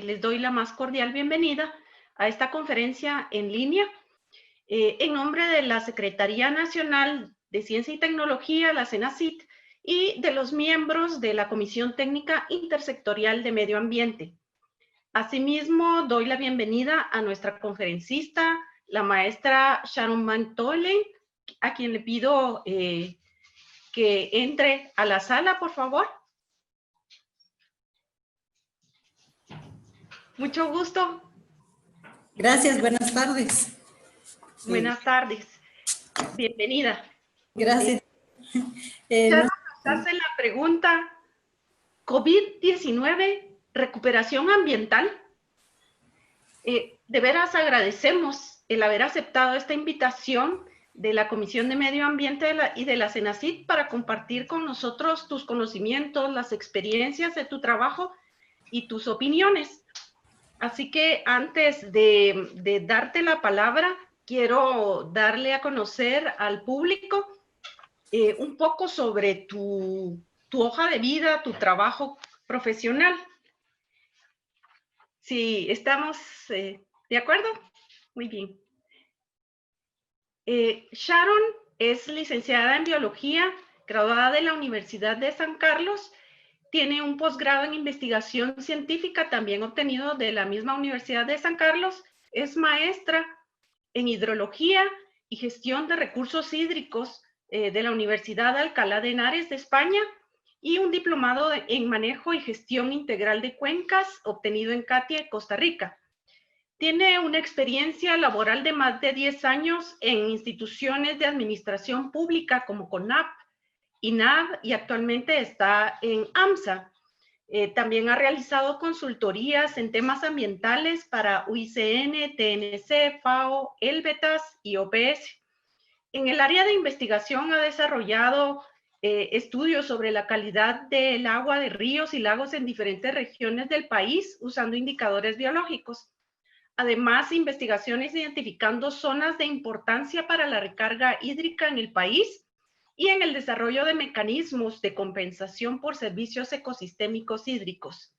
les doy la más cordial bienvenida a esta conferencia en línea en nombre de la Secretaría Nacional de Ciencia y Tecnología, la CENACYT, y de los miembros de la Comisión Técnica Intersectorial de Medio Ambiente. Asimismo, doy la bienvenida a nuestra conferencista, la maestra Sharon Mantolen, a quien le pido que entre a la sala, por favor. Mucho gusto. Gracias, buenas tardes. Buenas tardes. Bienvenida. Gracias. Sharon nos hace la pregunta, COVID-19, recuperación ambiental. De veras agradecemos el haber aceptado esta invitación de la Comisión de Medio Ambiente y de la CENACYT para compartir con nosotros tus conocimientos, las experiencias de tu trabajo y tus opiniones. Así que antes de darte la palabra, quiero darle a conocer al público un poco sobre tu hoja de vida, tu trabajo profesional. Sí, estamos de acuerdo. Muy bien. Sharon es licenciada en biología, graduada de la Universidad de San Carlos. Tiene un posgrado en investigación científica también obtenido de la misma Universidad de San Carlos. Es maestra en hidrología y gestión de recursos hídricos de la Universidad de Alcalá de Henares de España y un diplomado en manejo y gestión integral de cuencas obtenido en Catia, Costa Rica. Tiene una experiencia laboral de más de 10 años en instituciones de administración pública como CONAP, INAV y actualmente está en AMSA. También ha realizado consultorías en temas ambientales para UICN, TNC, FAO, ELBETAS y OPS. En el área de investigación ha desarrollado estudios sobre la calidad del agua de ríos y lagos en diferentes regiones del país usando indicadores biológicos. Además, investigaciones identificando zonas de importancia para la recarga hídrica en el país y en el desarrollo de mecanismos de compensación por servicios ecosistémicos hídricos.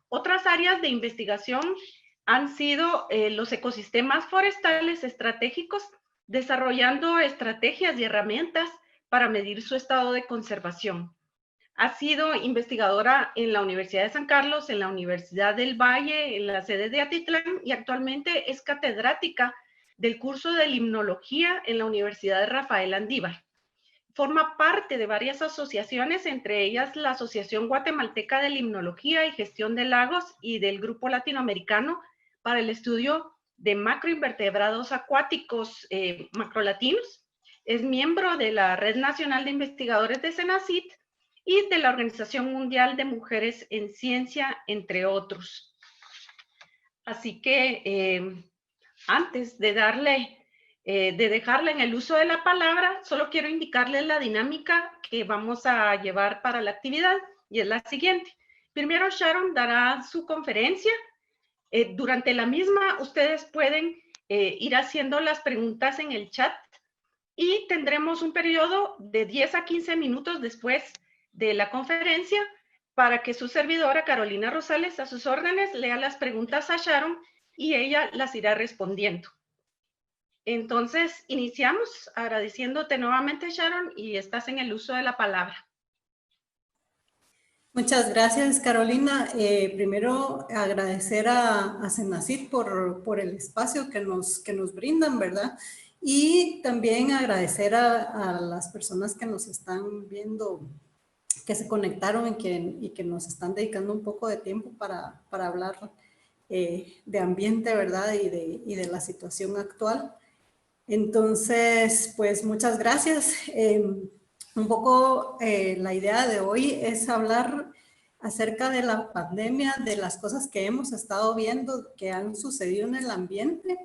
Otras áreas de investigación han sido los ecosistemas forestales estratégicos, desarrollando estrategias y herramientas para medir su estado de conservación. Ha sido investigadora en la Universidad de San Carlos, en la Universidad del Valle, en la sede de Atitlán y actualmente es catedrática del curso de limnología en la Universidad de Rafael Andívar. Forma parte de varias asociaciones, entre ellas la Asociación Guatemalteca de Limnología y Gestión de Lagos y del Grupo Latinoamericano para el Estudio de Macroinvertebrados Acuáticos Macrolatinos. Es miembro de la Red Nacional de Investigadores de CENACYT y de la Organización Mundial de Mujeres en Ciencia, entre otros. Así que antes de dejarla en el uso de la palabra, solo quiero indicarles la dinámica que vamos a llevar para la actividad, y es la siguiente. Primero, Sharon dará su conferencia. Durante la misma, ustedes pueden ir haciendo las preguntas en el chat y tendremos un periodo de 10 a 15 minutos después de la conferencia para que su servidora, Carolina Rosales, a sus órdenes, lea las preguntas a Sharon y ella las irá respondiendo. Entonces, iniciamos agradeciéndote nuevamente, Sharon, y estás en el uso de la palabra. Muchas gracias, Carolina. Primero, agradecer a CENACYT por el espacio que nos brindan, ¿verdad? Y también agradecer a las personas que nos están viendo, que se conectaron y que nos están dedicando un poco de tiempo para hablar de ambiente, ¿verdad? Y de la situación actual. Entonces, pues muchas gracias. Un poco la idea de hoy es hablar acerca de la pandemia, de las cosas que hemos estado viendo que han sucedido en el ambiente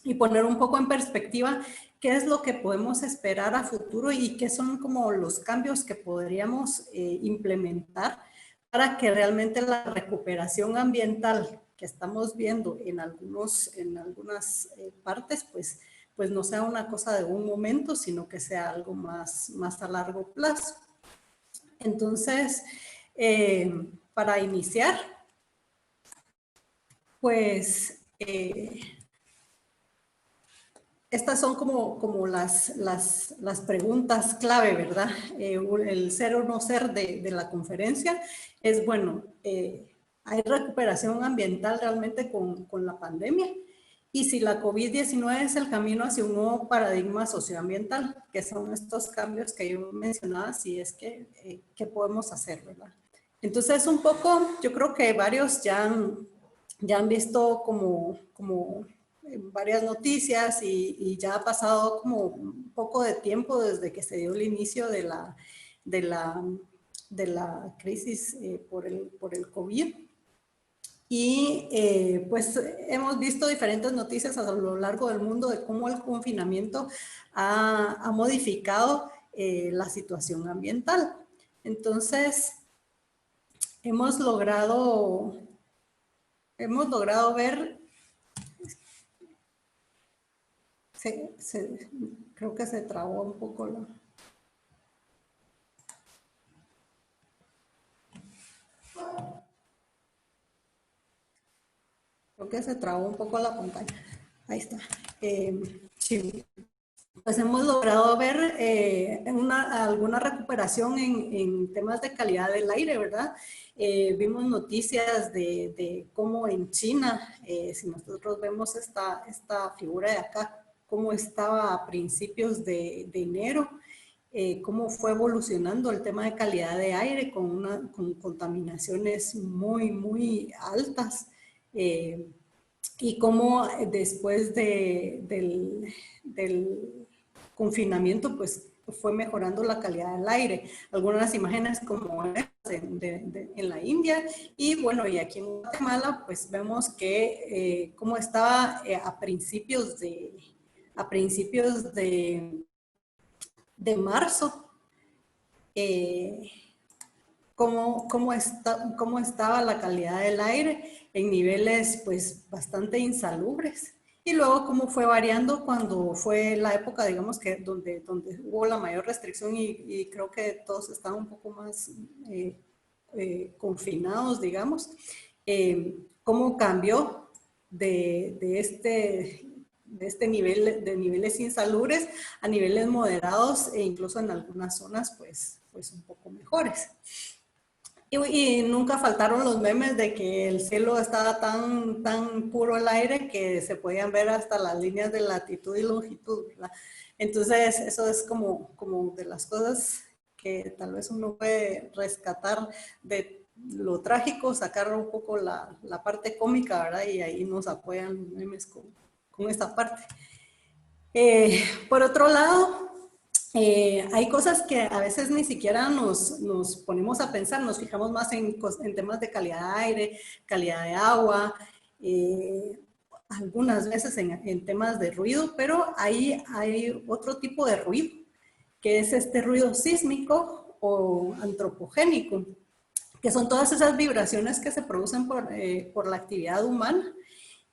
y poner un poco en perspectiva qué es lo que podemos esperar a futuro y qué son como los cambios que podríamos implementar para que realmente la recuperación ambiental que estamos viendo en algunas partes, pues no sea una cosa de un momento, sino que sea algo más a largo plazo. Entonces, para iniciar, pues estas son como las preguntas clave, ¿verdad? El ser o no ser de la conferencia es, bueno, ¿hay recuperación ambiental realmente con la pandemia? Y si la COVID-19 es el camino hacia un nuevo paradigma socioambiental, que son estos cambios que yo mencionaba, si es que, ¿qué podemos hacer, verdad? Entonces, un poco, yo creo que varios ya han visto como varias noticias y ya ha pasado como un poco de tiempo desde que se dio el inicio de la crisis por el COVID. Y pues hemos visto diferentes noticias a lo largo del mundo de cómo el confinamiento ha modificado la situación ambiental. Entonces, hemos logrado ver, creo que se trabó un poco la... Creo que se trabó un poco la pantalla. Ahí está. Sí. Pues hemos logrado ver alguna recuperación en temas de calidad del aire, ¿verdad? Vimos noticias de cómo en China, si nosotros vemos esta figura de acá, cómo estaba a principios de enero, cómo fue evolucionando el tema de calidad de aire con contaminaciones muy, muy altas. Y cómo después del confinamiento, pues fue mejorando la calidad del aire. Algunas imágenes como en la India y bueno, y aquí en Guatemala, pues vemos que cómo estaba a principios de marzo, cómo estaba la calidad del aire en niveles pues bastante insalubres. Y luego cómo fue variando cuando fue la época, digamos, que donde hubo la mayor restricción y creo que todos estaban un poco más confinados, digamos. Cómo cambió de este nivel, de niveles insalubres a niveles moderados e incluso en algunas zonas pues un poco mejores. Y nunca faltaron los memes de que el cielo estaba tan puro el aire que se podían ver hasta las líneas de latitud y longitud, ¿verdad? Entonces, eso es como de las cosas que tal vez uno puede rescatar de lo trágico, sacar un poco la parte cómica, ¿verdad? Y ahí nos apoyan los memes con esta parte. Por otro lado, hay cosas que a veces ni siquiera nos ponemos a pensar, nos fijamos más en temas de calidad de aire, calidad de agua, algunas veces en temas de ruido, pero ahí hay otro tipo de ruido, que es este ruido sísmico o antropogénico, que son todas esas vibraciones que se producen por la actividad humana.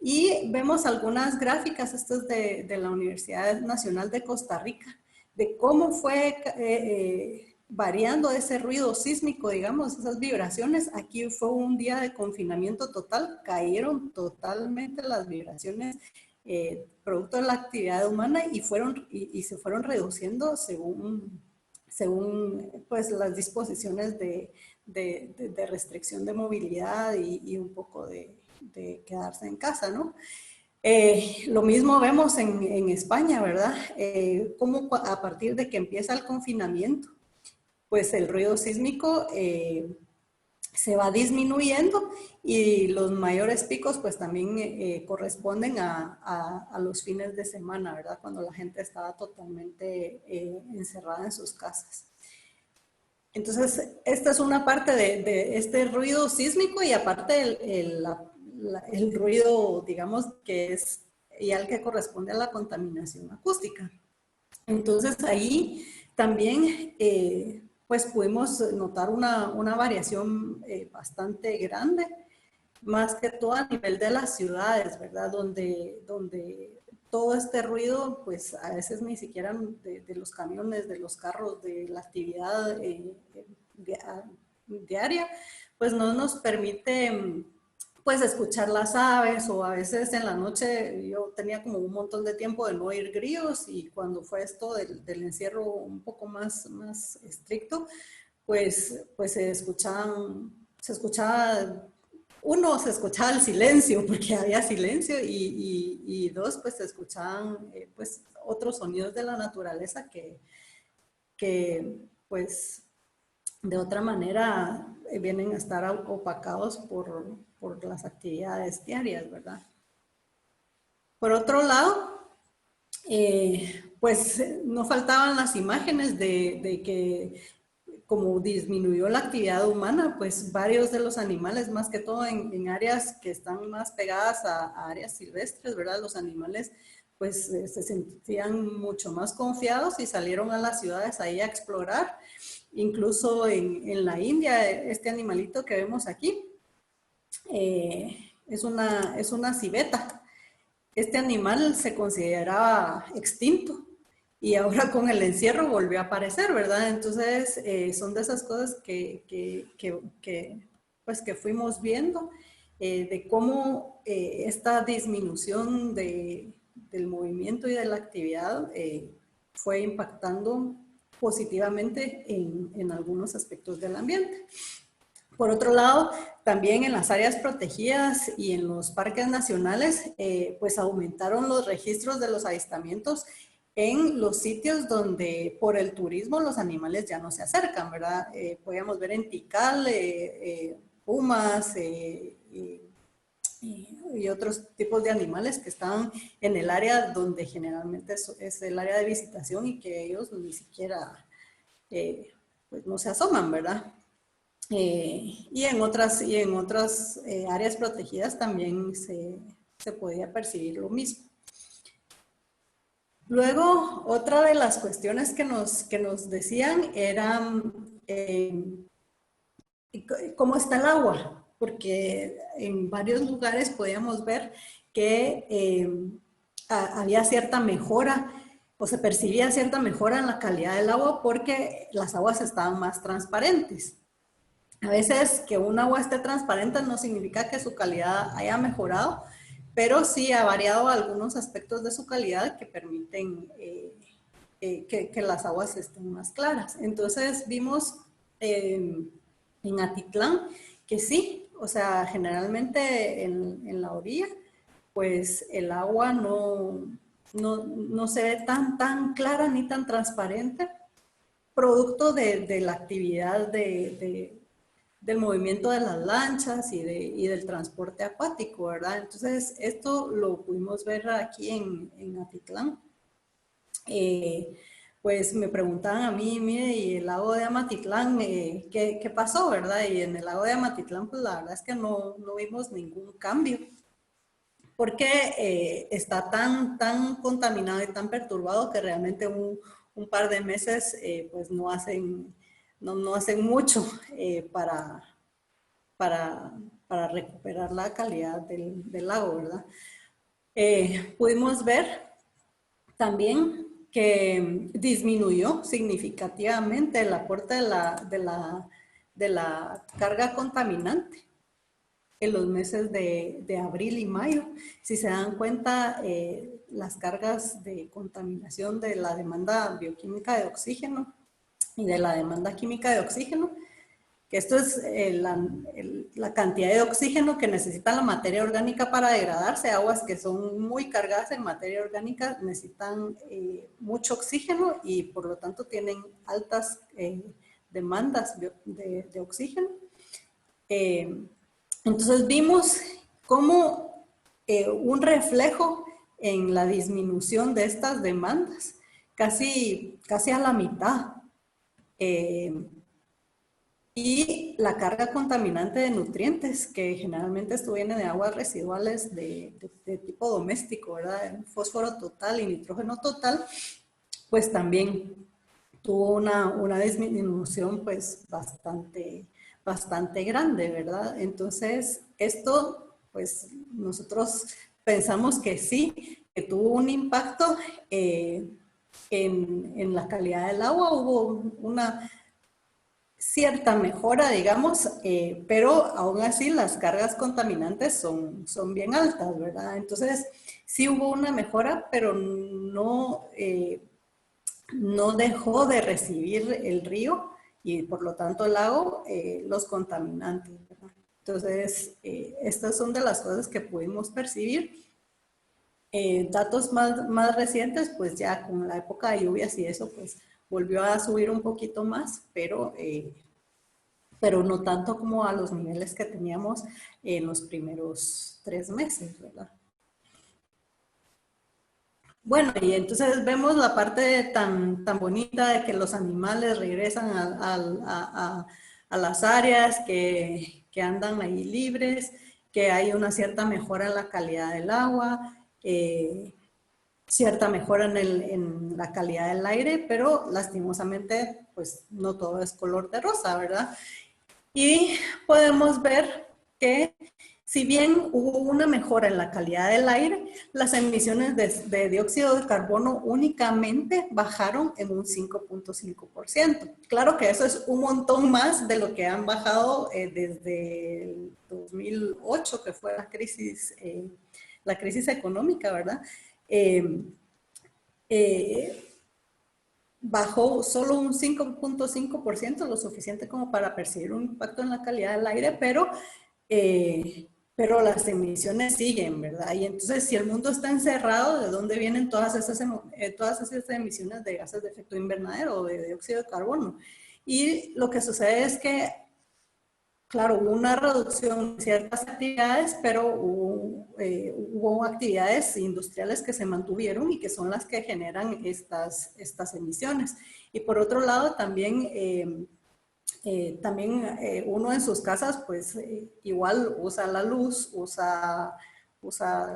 Y vemos algunas gráficas, estas de la Universidad Nacional de Costa Rica, de cómo fue variando ese ruido sísmico, digamos, esas vibraciones. Aquí fue un día de confinamiento total, cayeron totalmente las vibraciones producto de la actividad humana y se fueron reduciendo según pues, las disposiciones de restricción de movilidad y un poco de quedarse en casa, ¿no? Lo mismo vemos en España, ¿verdad? Cómo a partir de que empieza el confinamiento, pues el ruido sísmico se va disminuyendo y los mayores picos pues también corresponden a los fines de semana, ¿verdad? Cuando la gente estaba totalmente encerrada en sus casas. Entonces, esta es una parte de este ruido sísmico y aparte el ruido, digamos, que es y al que corresponde a la contaminación acústica. Entonces, ahí también, pues, pudimos notar una variación bastante grande, más que todo a nivel de las ciudades, ¿verdad? Donde todo este ruido, pues a veces ni siquiera de los camiones, de los carros, de la actividad diaria, pues no nos permite pues escuchar las aves, o a veces en la noche yo tenía como un montón de tiempo de no oír grillos, y cuando fue esto del encierro un poco más estricto, pues se escuchaba, uno, se escuchaba el silencio, porque había silencio, y dos, pues se escuchaban pues otros sonidos de la naturaleza que pues de otra manera vienen a estar opacados por las actividades diarias, ¿verdad? Por otro lado, pues no faltaban las imágenes de que como disminuyó la actividad humana, pues varios de los animales, más que todo en áreas que están más pegadas a áreas silvestres, ¿verdad? Los animales pues se sentían mucho más confiados y salieron a las ciudades ahí a explorar. Incluso en la India, este animalito que vemos aquí es una civeta. Este animal se consideraba extinto y ahora con el encierro volvió a aparecer, ¿verdad? Entonces son de esas cosas pues, que fuimos viendo, de cómo esta disminución del movimiento y de la actividad fue impactando positivamente en algunos aspectos del ambiente. Por otro lado, también en las áreas protegidas y en los parques nacionales, pues aumentaron los registros de los avistamientos en los sitios donde por el turismo los animales ya no se acercan, ¿verdad? Podíamos ver en Tikal, pumas y otros tipos de animales que estaban en el área donde generalmente es el área de visitación, y que ellos ni siquiera, pues no se asoman, ¿verdad? Y en otras áreas protegidas también se podía percibir lo mismo. Luego, otra de las cuestiones que nos decían era cómo está el agua, porque en varios lugares podíamos ver que había cierta mejora, o se percibía cierta mejora en la calidad del agua, porque las aguas estaban más transparentes. A veces que un agua esté transparente no significa que su calidad haya mejorado, pero sí ha variado algunos aspectos de su calidad que permiten que las aguas estén más claras. Entonces vimos en Atitlán que sí, o sea, generalmente en la orilla, pues el agua no se ve tan clara ni tan transparente, producto de la actividad del movimiento de las lanchas y del transporte acuático, ¿verdad? Entonces, esto lo pudimos ver aquí en Atitlán. Pues me preguntaban a mí, mire, y el lago de Amatitlán, ¿qué pasó, verdad? Y en el lago de Amatitlán, pues la verdad es que no vimos ningún cambio, porque está tan contaminado y tan perturbado que realmente un par de meses pues no hacen mucho para recuperar la calidad del lago, ¿verdad? Pudimos ver también que disminuyó significativamente el aporte de la carga contaminante en los meses de abril y mayo. Si se dan cuenta, las cargas de contaminación de la demanda bioquímica de oxígeno y de la demanda química de oxígeno, que esto es la cantidad de oxígeno que necesita la materia orgánica para degradarse. Aguas que son muy cargadas en materia orgánica necesitan mucho oxígeno, y por lo tanto tienen altas demandas de oxígeno. Entonces vimos como un reflejo en la disminución de estas demandas, casi a la mitad. Y la carga contaminante de nutrientes, que generalmente esto viene de aguas residuales de tipo doméstico, ¿verdad? Fósforo total y nitrógeno total, pues también tuvo una disminución pues bastante grande, ¿verdad? Entonces, esto, pues nosotros pensamos que sí, que tuvo un impacto en la calidad del agua. Hubo cierta mejora, digamos, pero aún así las cargas contaminantes son bien altas, ¿verdad? Entonces, sí hubo una mejora, pero no dejó de recibir el río y por lo tanto el lago los contaminantes, ¿verdad? Entonces, estas son de las cosas que pudimos percibir. Datos más recientes, pues ya con la época de lluvias y eso, pues volvió a subir un poquito más, pero no tanto como a los niveles que teníamos en los primeros 3 meses, ¿verdad? Bueno, y entonces vemos la parte tan bonita de que los animales regresan a las áreas, que andan ahí libres, que hay una cierta mejora en la calidad del agua, cierta mejora en la calidad del aire, pero lastimosamente, pues no todo es color de rosa, ¿verdad? Y podemos ver que si bien hubo una mejora en la calidad del aire, las emisiones de dióxido de carbono únicamente bajaron en un 5.5%. Claro que eso es un montón más de lo que han bajado desde el 2008, que fue la crisis económica, ¿verdad? Eh, eh, Bajó solo un 5.5%, lo suficiente como para percibir un impacto en la calidad del aire, pero las emisiones siguen, ¿verdad? Y entonces, si el mundo está encerrado, ¿de dónde vienen todas esas emisiones de gases de efecto invernadero o de dióxido de carbono? Y lo que sucede es que, claro, hubo una reducción de ciertas actividades, pero hubo actividades industriales que se mantuvieron y que son las que generan estas emisiones. Y por otro lado, también uno en sus casas, pues igual usa la luz, usa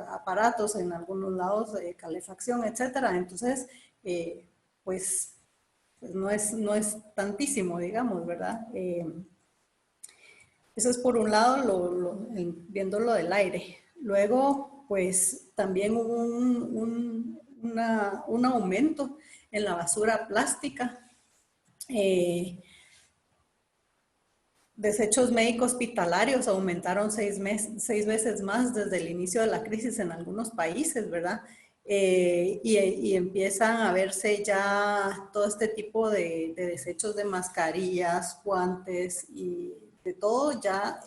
aparatos en algunos lados de calefacción, etcétera. Entonces, pues, no es tantísimo, digamos, ¿verdad? Eso es por un lado, viendo lo del aire. Luego, pues también hubo un aumento en la basura plástica. Desechos médicos hospitalarios aumentaron 6 veces más desde el inicio de la crisis en algunos países, ¿verdad? Y empiezan a verse ya todo este tipo de desechos de mascarillas, guantes y de todo ya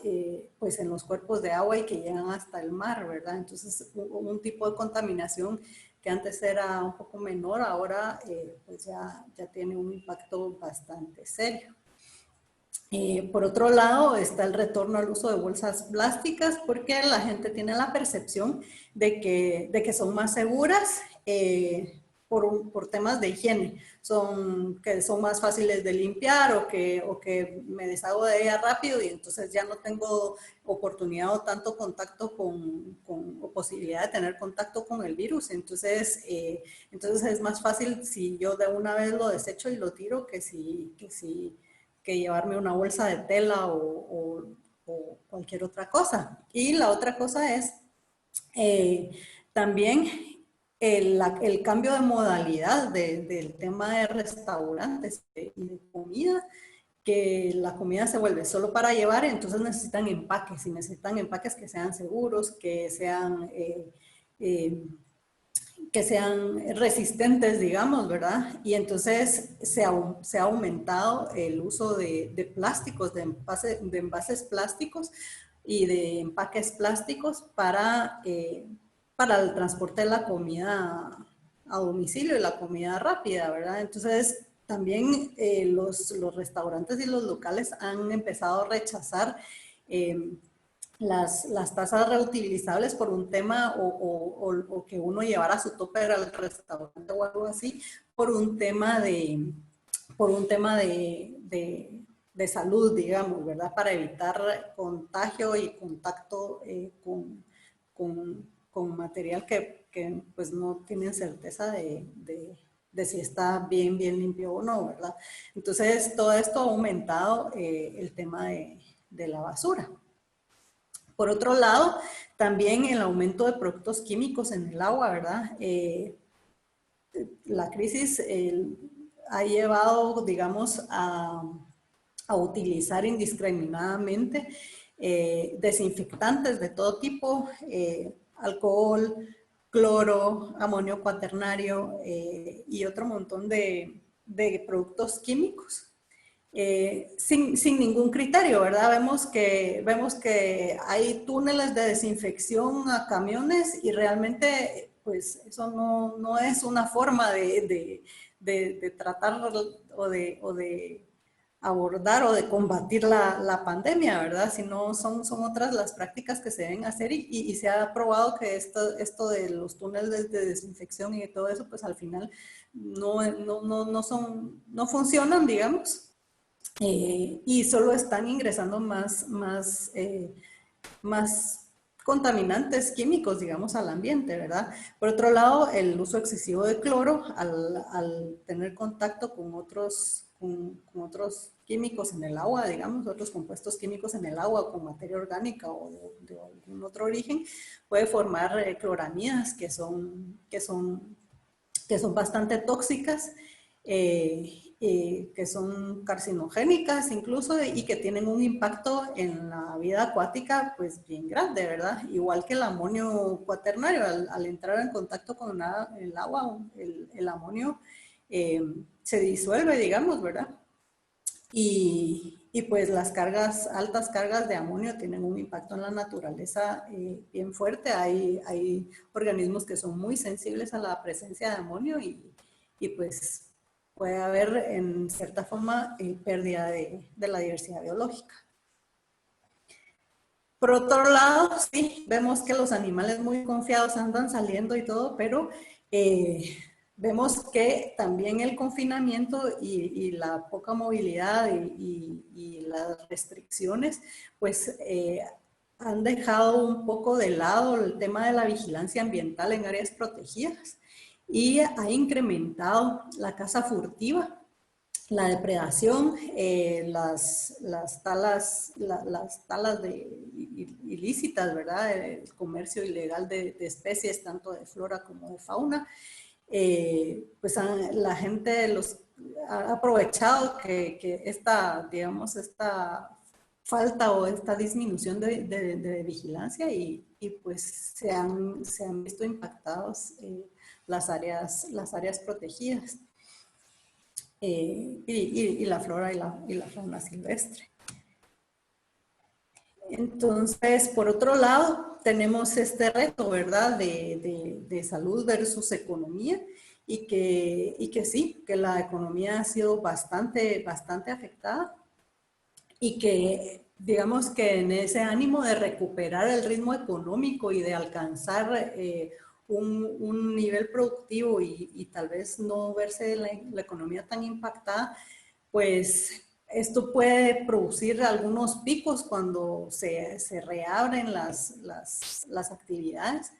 pues en los cuerpos de agua y que llegan hasta el mar, ¿verdad? Entonces hubo un tipo de contaminación que antes era un poco menor, ahora pues ya tiene un impacto bastante serio. Por otro lado, está el retorno al uso de bolsas plásticas porque la gente tiene la percepción de que son más seguras por temas de higiene, que son más fáciles de limpiar o que me deshago de ella rápido y entonces ya no tengo oportunidad o tanto contacto o posibilidad de tener contacto con el virus. Entonces es más fácil si yo de una vez lo desecho y lo tiro que llevarme una bolsa de tela o cualquier otra cosa. Y la otra cosa es también el cambio de modalidad del tema de restaurantes y de comida, que la comida se vuelve solo para llevar, entonces necesitan empaques, y necesitan empaques que sean seguros, que sean resistentes, digamos, ¿verdad? Y entonces se ha aumentado el uso de plásticos, de envases plásticos y de empaques plásticos para el transporte de la comida a domicilio y la comida rápida, ¿verdad? Entonces, también los restaurantes y los locales han empezado a rechazar las tazas reutilizables por un tema o que uno llevara su topper al restaurante o algo así, por un tema de salud, digamos, ¿verdad? Para evitar contagio y contacto con material que pues no tienen certeza de si está bien limpio o no, ¿verdad? Entonces, todo esto ha aumentado el tema de la basura. Por otro lado, también el aumento de productos químicos en el agua, ¿verdad? La crisis ha llevado, digamos, a utilizar indiscriminadamente desinfectantes de todo tipo, alcohol, cloro, amonio cuaternario y otro montón de productos químicos. Sin ningún criterio, ¿verdad? Vemos que hay túneles de desinfección a camiones y realmente pues eso no es una forma de tratar o de abordar o de combatir la pandemia, ¿verdad? Sino son otras las prácticas que se deben hacer y se ha probado que esto de los túneles de desinfección y de todo eso, pues al final no funcionan, digamos. Y solo están ingresando más contaminantes químicos, digamos, al ambiente, ¿verdad? Por otro lado, el uso excesivo de cloro, al tener contacto con otros químicos en el agua, digamos, otros compuestos químicos en el agua, con materia orgánica o de algún otro origen, puede formar cloramidas que son bastante tóxicas, que son carcinogénicas incluso y que tienen un impacto en la vida acuática pues bien grande, ¿verdad? Igual que el amonio cuaternario, al entrar en contacto con el agua, el amonio se disuelve, digamos, ¿verdad? Y pues las altas cargas de amonio tienen un impacto en la naturaleza bien fuerte. Hay organismos que son muy sensibles a la presencia de amonio y pues puede haber en cierta forma pérdida de la diversidad biológica. Por otro lado, sí, vemos que los animales muy confiados andan saliendo y todo, pero vemos que también el confinamiento y la poca movilidad y las restricciones, pues han dejado un poco de lado el tema de la vigilancia ambiental en áreas protegidas y ha incrementado la caza furtiva, la depredación, las talas ilícitas, ¿verdad? El comercio ilegal de especies, tanto de flora como de fauna. Pues la gente ha aprovechado que esta falta o esta disminución de vigilancia y pues se han visto impactados las áreas protegidas y la flora y la fauna silvestre. Entonces, por otro lado, tenemos este reto, ¿verdad?, de salud versus economía y que sí, que la economía ha sido bastante afectada y que digamos que en ese ánimo de recuperar el ritmo económico y de alcanzar un nivel productivo y tal vez no verse la economía tan impactada, pues esto puede producir algunos picos cuando se reabren las actividades,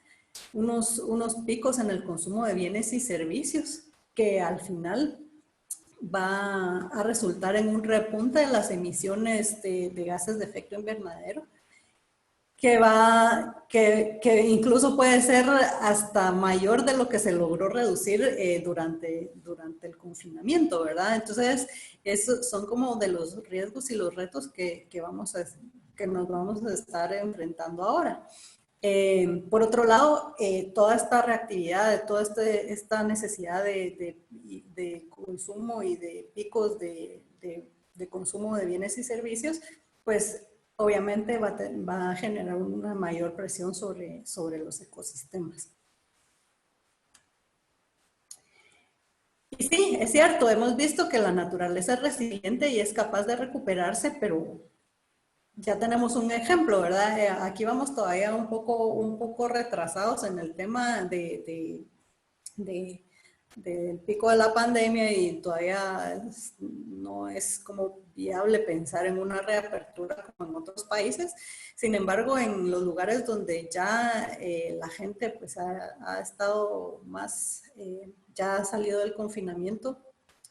unos picos en el consumo de bienes y servicios que al final va a resultar en un repunte de las emisiones de gases de efecto invernadero, que incluso puede ser hasta mayor de lo que se logró reducir durante el confinamiento, ¿verdad? Entonces, esos son como de los riesgos y los retos que nos vamos a estar enfrentando ahora. Por otro lado, toda esta reactividad, toda esta necesidad de consumo y de picos de consumo de bienes y servicios, pues obviamente va a generar una mayor presión sobre los ecosistemas. Y sí, es cierto, hemos visto que la naturaleza es resiliente y es capaz de recuperarse, pero ya tenemos un ejemplo, ¿verdad? Aquí vamos todavía un poco retrasados en el tema del pico de la pandemia y todavía no es como viable pensar en una reapertura como en otros países. Sin embargo, en los lugares donde ya la gente pues ha estado más, ya ha salido del confinamiento,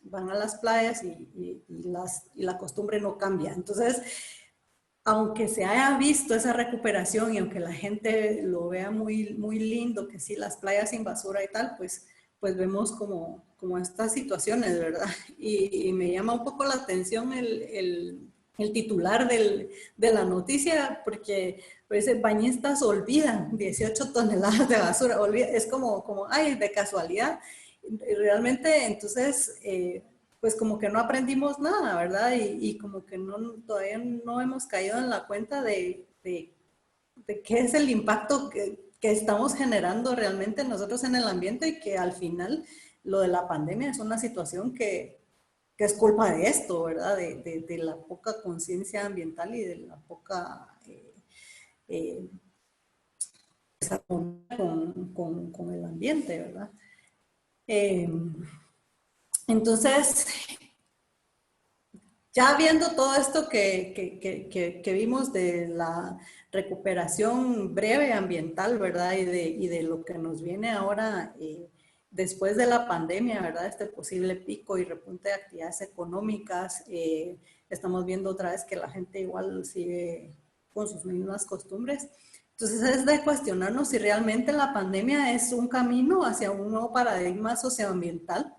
van a las playas y la costumbre no cambia. Entonces, aunque se haya visto esa recuperación y aunque la gente lo vea muy lindo, que sí, las playas sin basura y tal, pues pues vemos como estas situaciones, ¿verdad? Y me llama un poco la atención el titular de la noticia, porque pues, bañistas olvidan 18 toneladas de basura, es como, ay, de casualidad. Realmente, entonces, pues como que no aprendimos nada, ¿verdad? Y como que todavía no hemos caído en la cuenta de qué es el impacto que estamos generando realmente nosotros en el ambiente, y que al final lo de la pandemia es una situación que es culpa de esto, ¿verdad? De la poca conciencia ambiental y de la poca eh, con el ambiente, ¿verdad? Eh, entonces, ya viendo todo esto que vimos de la recuperación breve ambiental, ¿verdad? Y de lo que nos viene ahora después de la pandemia, ¿verdad? Este posible pico y repunte de actividades económicas. Estamos viendo otra vez que la gente igual sigue con sus mismas costumbres. Entonces es de cuestionarnos si realmente la pandemia es un camino hacia un nuevo paradigma socioambiental,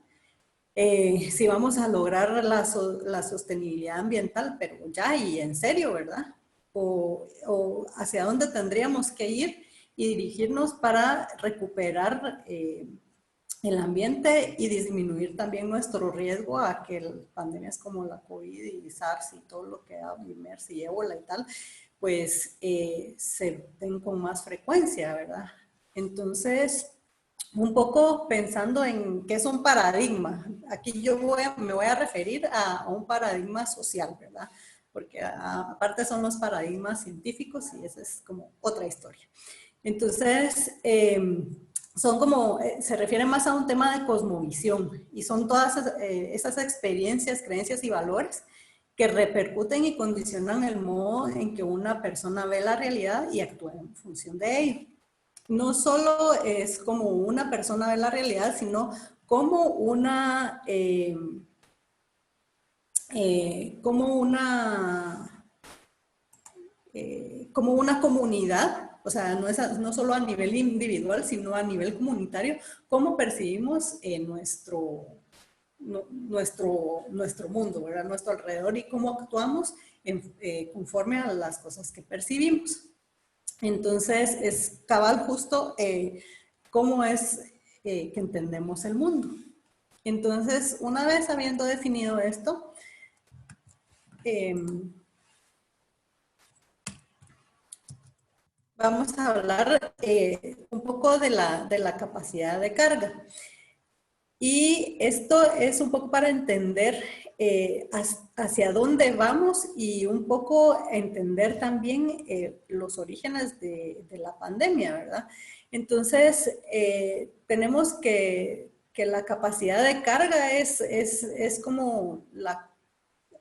si vamos a lograr la sostenibilidad ambiental, pero ya y en serio, ¿verdad? O hacia dónde tendríamos que ir y dirigirnos para recuperar el ambiente y disminuir también nuestro riesgo a que pandemias como la COVID y SARS y todo lo que ha MERS y ébola y tal, pues se den con más frecuencia, ¿verdad? Entonces, un poco pensando en qué es un paradigma. Aquí yo me voy a referir a un paradigma social, ¿verdad? Porque aparte son los paradigmas científicos y esa es como otra historia. Entonces, son como, se refiere más a un tema de cosmovisión, y son todas esas experiencias, creencias y valores que repercuten y condicionan el modo en que una persona ve la realidad y actúa en función de ello. No solo es como una persona ve la realidad, sino como como una comunidad, o sea, no solo a nivel individual, sino a nivel comunitario, cómo percibimos nuestro mundo, ¿verdad? Nuestro alrededor, y cómo actuamos conforme a las cosas que percibimos. Entonces, es cabal justo cómo es que entendemos el mundo. Entonces, una vez habiendo definido esto, vamos a hablar un poco de la capacidad de carga. Y esto es un poco para entender hacia dónde vamos, y un poco entender también los orígenes de la pandemia, ¿verdad? Entonces, tenemos que la capacidad de carga es como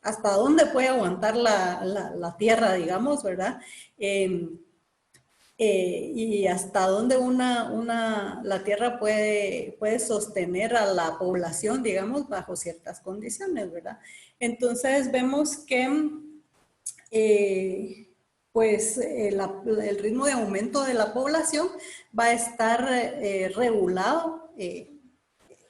hasta dónde puede aguantar la Tierra, digamos, ¿verdad? Y hasta dónde la Tierra puede sostener a la población, digamos, bajo ciertas condiciones, ¿verdad? Entonces vemos que pues el ritmo de aumento de la población va a estar regulado,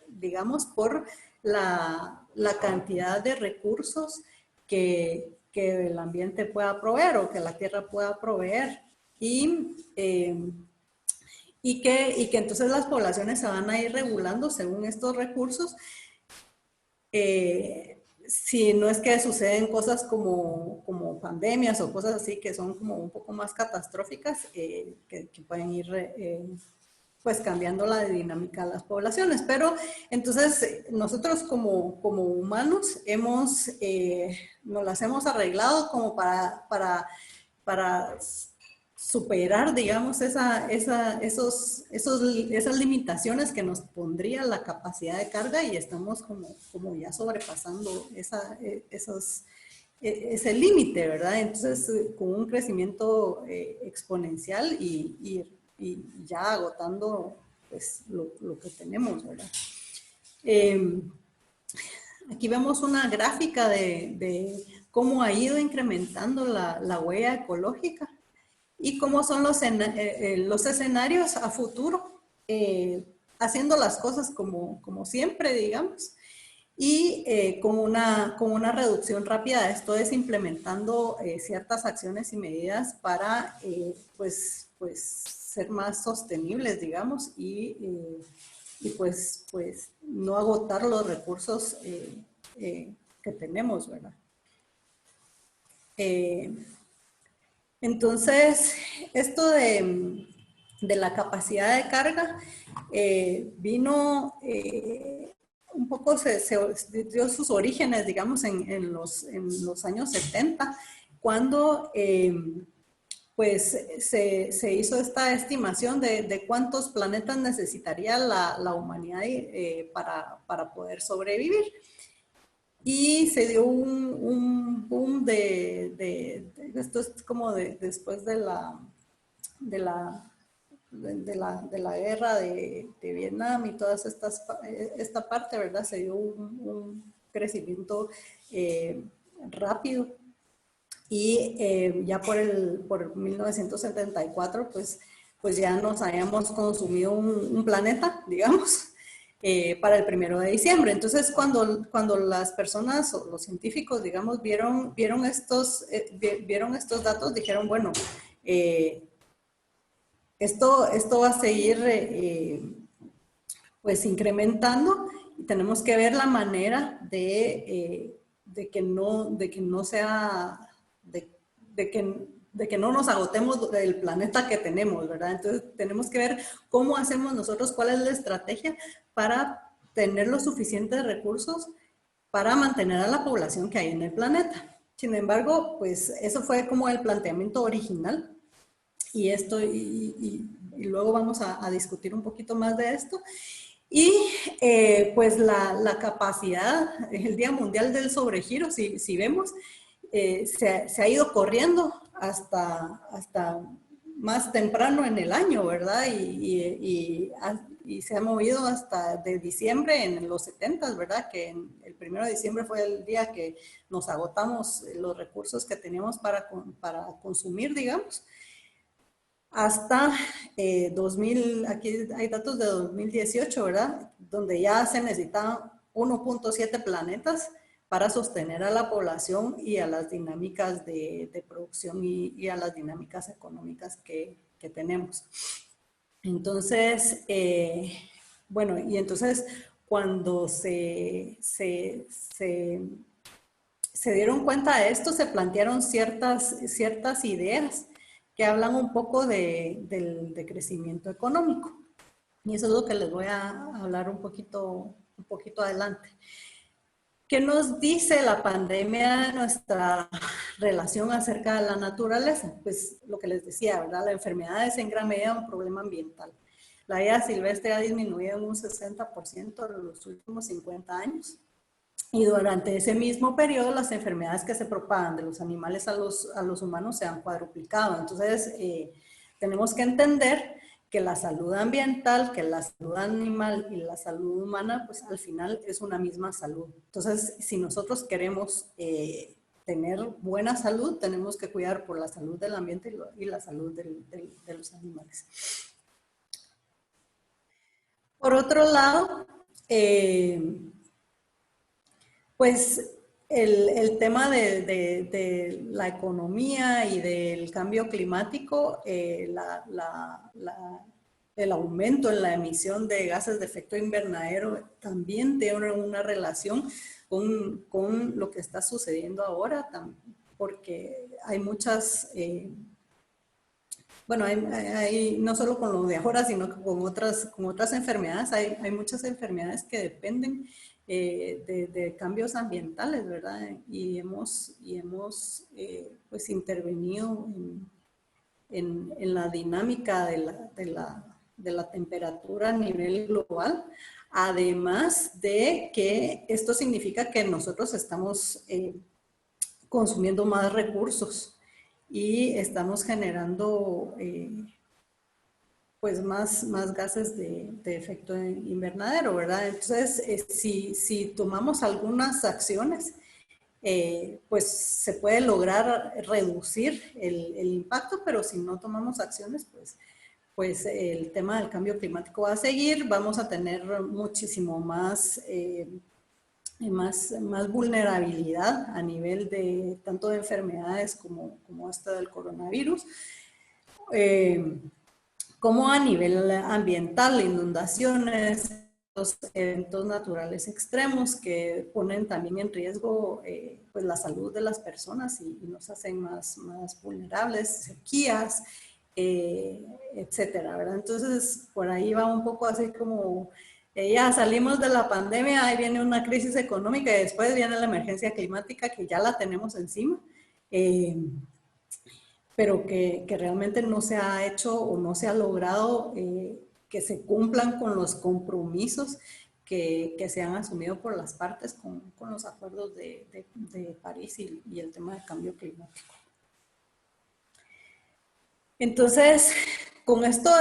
digamos, por la cantidad de recursos que el ambiente pueda proveer, o que la Tierra pueda proveer. Y que entonces las poblaciones se van a ir regulando según estos recursos, si no es que suceden cosas como pandemias o cosas así que son como un poco más catastróficas, que pueden ir pues cambiando la dinámica de las poblaciones. Pero entonces nosotros como humanos nos las hemos arreglado como para superar, digamos, esas limitaciones que nos pondría la capacidad de carga, y estamos como ya sobrepasando ese límite, ¿verdad? Entonces, con un crecimiento exponencial y ya agotando pues, lo que tenemos, ¿verdad? Aquí vemos una gráfica de cómo ha ido incrementando la huella ecológica y cómo son los escenarios a futuro haciendo las cosas como siempre, digamos, y con una reducción rápida. Esto es implementando ciertas acciones y medidas para pues ser más sostenibles, digamos, y pues no agotar los recursos que tenemos, ¿verdad? Entonces, esto de la capacidad de carga vino un poco, dio sus orígenes, digamos, en los años 70, cuando pues se hizo esta estimación de cuántos planetas necesitaría la humanidad para poder sobrevivir. Y se dio un boom esto es como después de la guerra de Vietnam y todas esta parte, ¿verdad? Se dio un crecimiento rápido. Y ya por 1974, pues ya nos habíamos consumido un planeta, digamos, para el 1 de diciembre. Entonces, cuando las personas o los científicos, digamos, vieron estos datos, dijeron, bueno, esto va a seguir pues incrementando, y tenemos que ver la manera de que no sea, de que no nos agotemos del planeta que tenemos, ¿verdad? Entonces tenemos que ver cómo hacemos nosotros, cuál es la estrategia para tener los suficientes recursos para mantener a la población que hay en el planeta. Sin embargo, pues eso fue como el planteamiento original, y luego vamos a discutir un poquito más de esto. Y pues la capacidad, el Día Mundial del Sobregiro, si vemos, se ha ido corriendo hasta más temprano en el año, ¿verdad? Y se ha movido hasta de diciembre en los 70, ¿verdad? Que el 1 de diciembre fue el día que nos agotamos los recursos que teníamos para consumir, digamos. Hasta 2000, aquí hay datos de 2018, ¿verdad? Donde ya se necesitaban 1.7 planetas para sostener a la población y a las dinámicas de producción y a las dinámicas económicas que tenemos. Entonces, bueno, y entonces cuando se dieron cuenta de esto, se plantearon ciertas ideas que hablan un poco del decrecimiento económico. Y eso es lo que les voy a hablar un poquito adelante. ¿Qué nos dice la pandemia de nuestra relación acerca de la naturaleza? Pues lo que les decía, ¿verdad? La enfermedad es en gran medida un problema ambiental. La vida silvestre ha disminuido en un 60% en los últimos 50 años. Y durante ese mismo periodo, las enfermedades que se propagan de los animales a los humanos se han cuadruplicado. Entonces, tenemos que entender que la salud ambiental, que la salud animal y la salud humana, pues al final es una misma salud. Entonces, si nosotros queremos tener buena salud, tenemos que cuidar por la salud del ambiente y la salud de los animales. Por otro lado, pues el tema de la economía y del cambio climático, el aumento en la emisión de gases de efecto invernadero también tiene una relación con lo que está sucediendo ahora, porque hay muchas, bueno, hay no solo con lo de ahora, sino con otras enfermedades, hay muchas enfermedades que dependen de cambios ambientales, ¿verdad? Y hemos pues intervenido en la dinámica de la temperatura a nivel global, además de que esto significa que nosotros estamos consumiendo más recursos y estamos generando pues más gases de efecto invernadero, ¿verdad? Entonces, si tomamos algunas acciones, pues se puede lograr reducir el impacto, pero si no tomamos acciones, pues el tema del cambio climático va a seguir, vamos a tener muchísimo más, más vulnerabilidad a nivel de tanto de enfermedades como esta del coronavirus, como a nivel ambiental, inundaciones, los eventos naturales extremos que ponen también en riesgo pues la salud de las personas y nos hacen más vulnerables, sequías, etcétera, ¿verdad? Entonces, por ahí va un poco así como, ya salimos de la pandemia, ahí viene una crisis económica y después viene la emergencia climática que ya la tenemos encima, pero que realmente no se ha hecho o no se ha logrado que se cumplan con los compromisos que se han asumido por las partes con los acuerdos de París y el tema del cambio climático. Entonces, con esto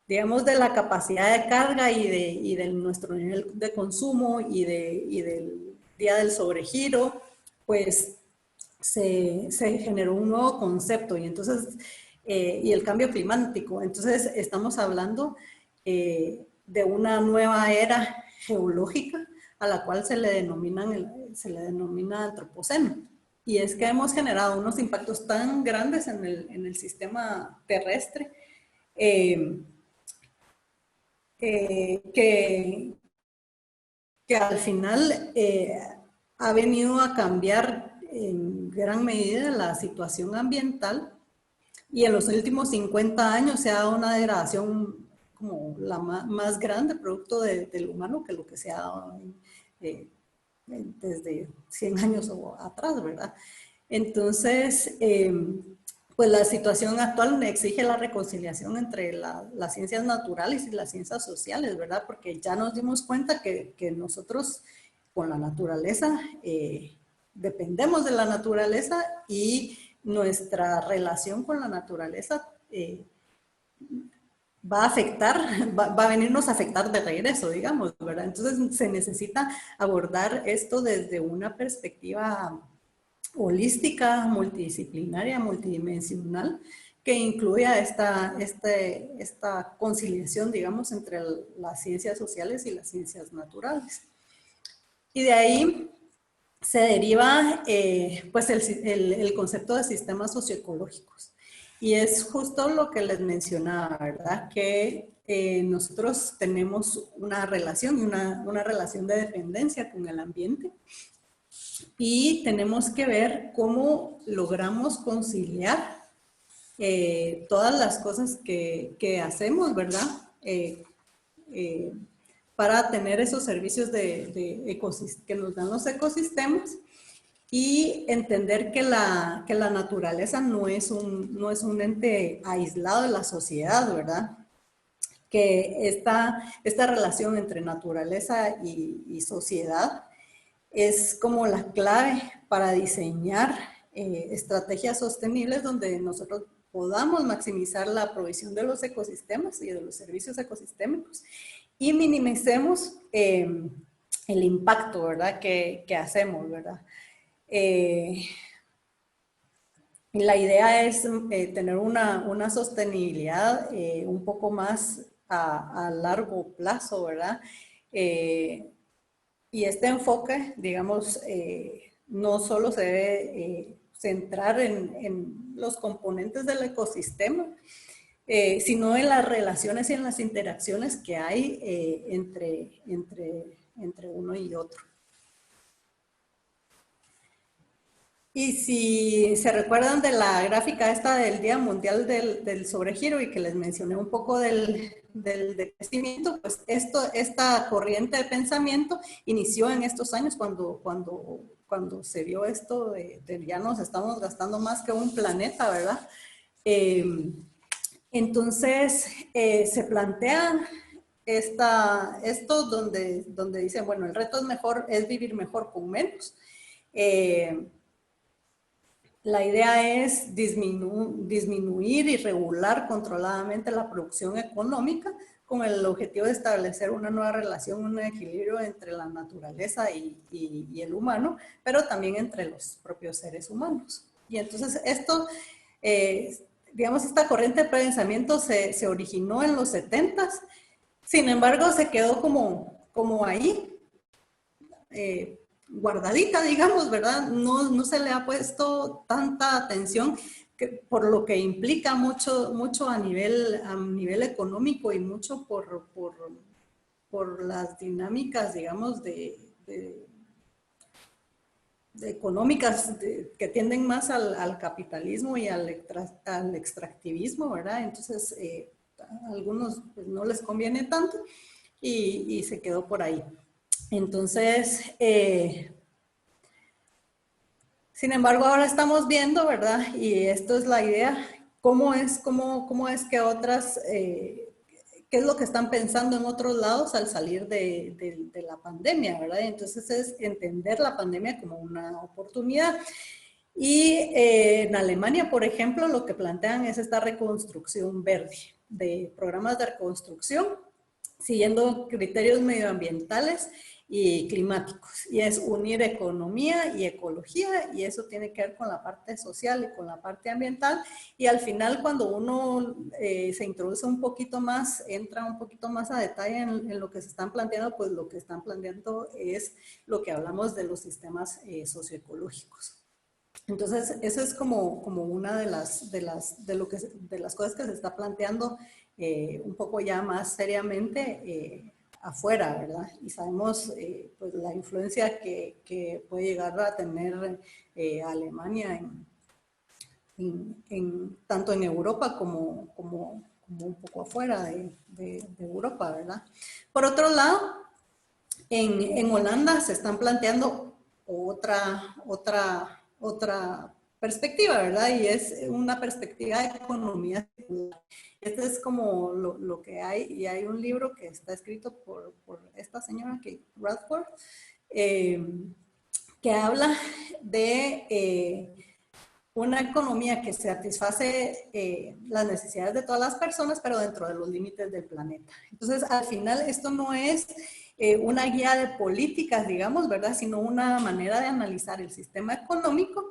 digamos, de la capacidad de carga y de nuestro nivel de consumo y del día del sobregiro, pues se generó un nuevo concepto y entonces, y el cambio climático. Entonces, estamos hablando de una nueva era geológica a la cual se le denomina antropoceno. Y es que hemos generado unos impactos tan grandes en el sistema terrestre que al final ha venido a cambiar en gran medida la situación ambiental y en los últimos 50 años se ha dado una degradación como la más grande producto del humano que lo que se ha dado desde 100 años o atrás, ¿verdad? Entonces, pues la situación actual exige la reconciliación entre las ciencias naturales y las ciencias sociales, ¿verdad? Porque ya nos dimos cuenta que nosotros con la naturaleza dependemos de la naturaleza y nuestra relación con la naturaleza va a afectar, va a venirnos a afectar de regreso, digamos, ¿verdad? Entonces se necesita abordar esto desde una perspectiva holística, multidisciplinaria, multidimensional, que incluya esta conciliación, digamos, entre las ciencias sociales y las ciencias naturales. Y de ahí se deriva pues el concepto de sistemas socioecológicos. Y es justo lo que les mencionaba, ¿verdad? Que nosotros tenemos una relación, una relación de dependencia con el ambiente y tenemos que ver cómo logramos conciliar todas las cosas que hacemos, ¿verdad? Para tener esos servicios que nos dan los ecosistemas y entender que la naturaleza no es un ente aislado de la sociedad, ¿verdad? Que esta relación entre naturaleza y sociedad es como la clave para diseñar estrategias sostenibles donde nosotros podamos maximizar la provisión de los ecosistemas y de los servicios ecosistémicos y minimicemos el impacto, ¿verdad? Que hacemos, ¿verdad? La idea es tener una sostenibilidad un poco más a largo plazo, ¿verdad? Y este enfoque, digamos, no solo se debe centrar en los componentes del ecosistema, sino en las relaciones y en las interacciones que hay entre uno y otro. Y si se recuerdan de la gráfica esta del Día Mundial del Sobregiro y que les mencioné un poco del decrecimiento, pues esta corriente de pensamiento inició en estos años cuando se vio esto de ya nos estamos gastando más que un planeta, ¿verdad? Entonces se plantea esto donde dicen, bueno, el reto es vivir mejor con menos. La idea es disminuir y regular controladamente la producción económica con el objetivo de establecer una nueva relación, un equilibrio entre la naturaleza y el humano, pero también entre los propios seres humanos. Y entonces esto digamos, esta corriente de pensamiento se originó en los 70s, sin embargo, se quedó como ahí, guardadita, digamos, ¿verdad? No se le ha puesto tanta atención por lo que implica mucho a nivel económico y mucho por las dinámicas, digamos, económicas que tienden más al capitalismo y al extractivismo, ¿verdad? Entonces, a algunos pues, no les conviene tanto y se quedó por ahí. Entonces, sin embargo, ahora estamos viendo, ¿verdad? Y esto es la idea, cómo es que otras, qué es lo que están pensando en otros lados al salir de la pandemia, ¿verdad? Entonces es entender la pandemia como una oportunidad. Y en Alemania, por ejemplo, lo que plantean es esta reconstrucción verde, de programas de reconstrucción, siguiendo criterios medioambientales y climáticos. Y es unir economía y ecología, y eso tiene que ver con la parte social y con la parte ambiental. Y al final, cuando uno se introduce un poquito más, entra un poquito más a detalle en lo que se están planteando, pues lo que están planteando es lo que hablamos de los sistemas socioecológicos. Entonces, eso es como una de las cosas que se está planteando un poco ya más seriamente afuera, ¿verdad? Y sabemos pues la influencia que puede llegar a tener Alemania tanto en Europa como un poco afuera de Europa, ¿verdad? Por otro lado, en Holanda se están planteando otra perspectiva, ¿verdad? Y es una perspectiva de economía circular. Este es como lo que hay, y hay un libro que está escrito por esta señora, Kate Raworth, que habla de una economía que satisface las necesidades de todas las personas, pero dentro de los límites del planeta. Entonces, al final, esto no es una guía de políticas, digamos, ¿verdad? Sino una manera de analizar el sistema económico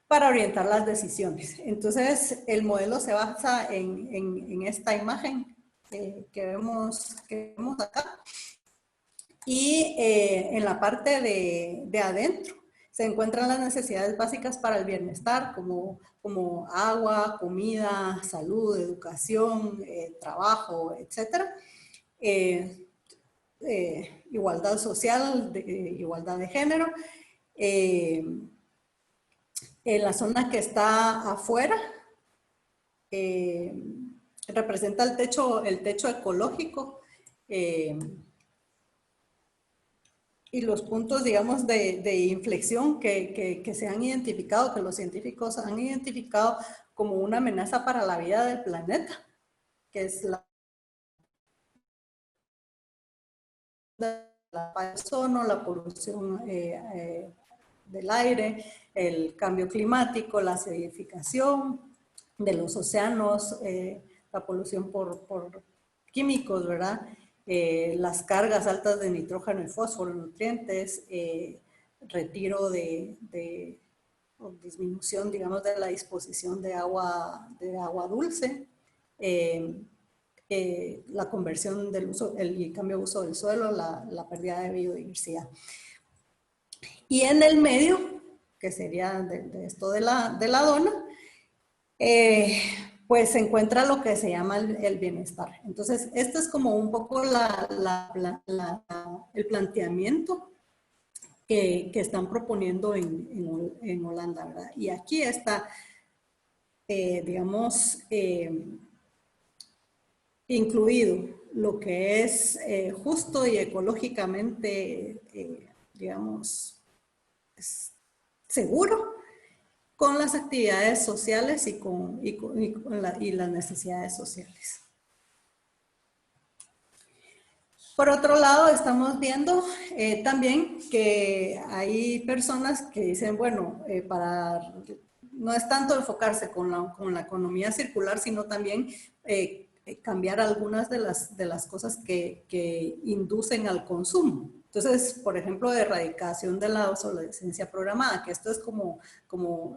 para orientar las decisiones. Entonces, el modelo se basa en esta imagen que vemos acá. Y en la parte de adentro se encuentran las necesidades básicas para el bienestar, como agua, comida, salud, educación, trabajo, etc. Igualdad social, igualdad de género. En la zona que está afuera, representa el techo ecológico, y los puntos, digamos, de inflexión que se han identificado, que los científicos han identificado como una amenaza para la vida del planeta, que es la ozono, la polución del aire, el cambio climático, la acidificación de los océanos, la polución por químicos, ¿verdad? Las cargas altas de nitrógeno y fósforo, nutrientes, retiro o disminución, digamos, de la disposición de agua dulce, la conversión del uso, el cambio de uso del suelo, la pérdida de biodiversidad. Y en el medio, que sería de esto de la dona, pues se encuentra lo que se llama el bienestar. Entonces, esto es como un poco el planteamiento que están proponiendo en Holanda, ¿verdad? Y aquí está, digamos, incluido lo que es justo y ecológicamente, digamos, seguro, con las actividades sociales y las necesidades sociales. Por otro lado, estamos viendo también que hay personas que dicen, bueno, no es tanto enfocarse con la economía circular, sino también cambiar algunas de las cosas que inducen al consumo. Entonces, por ejemplo, de erradicación de la obsolescencia programada, que esto es como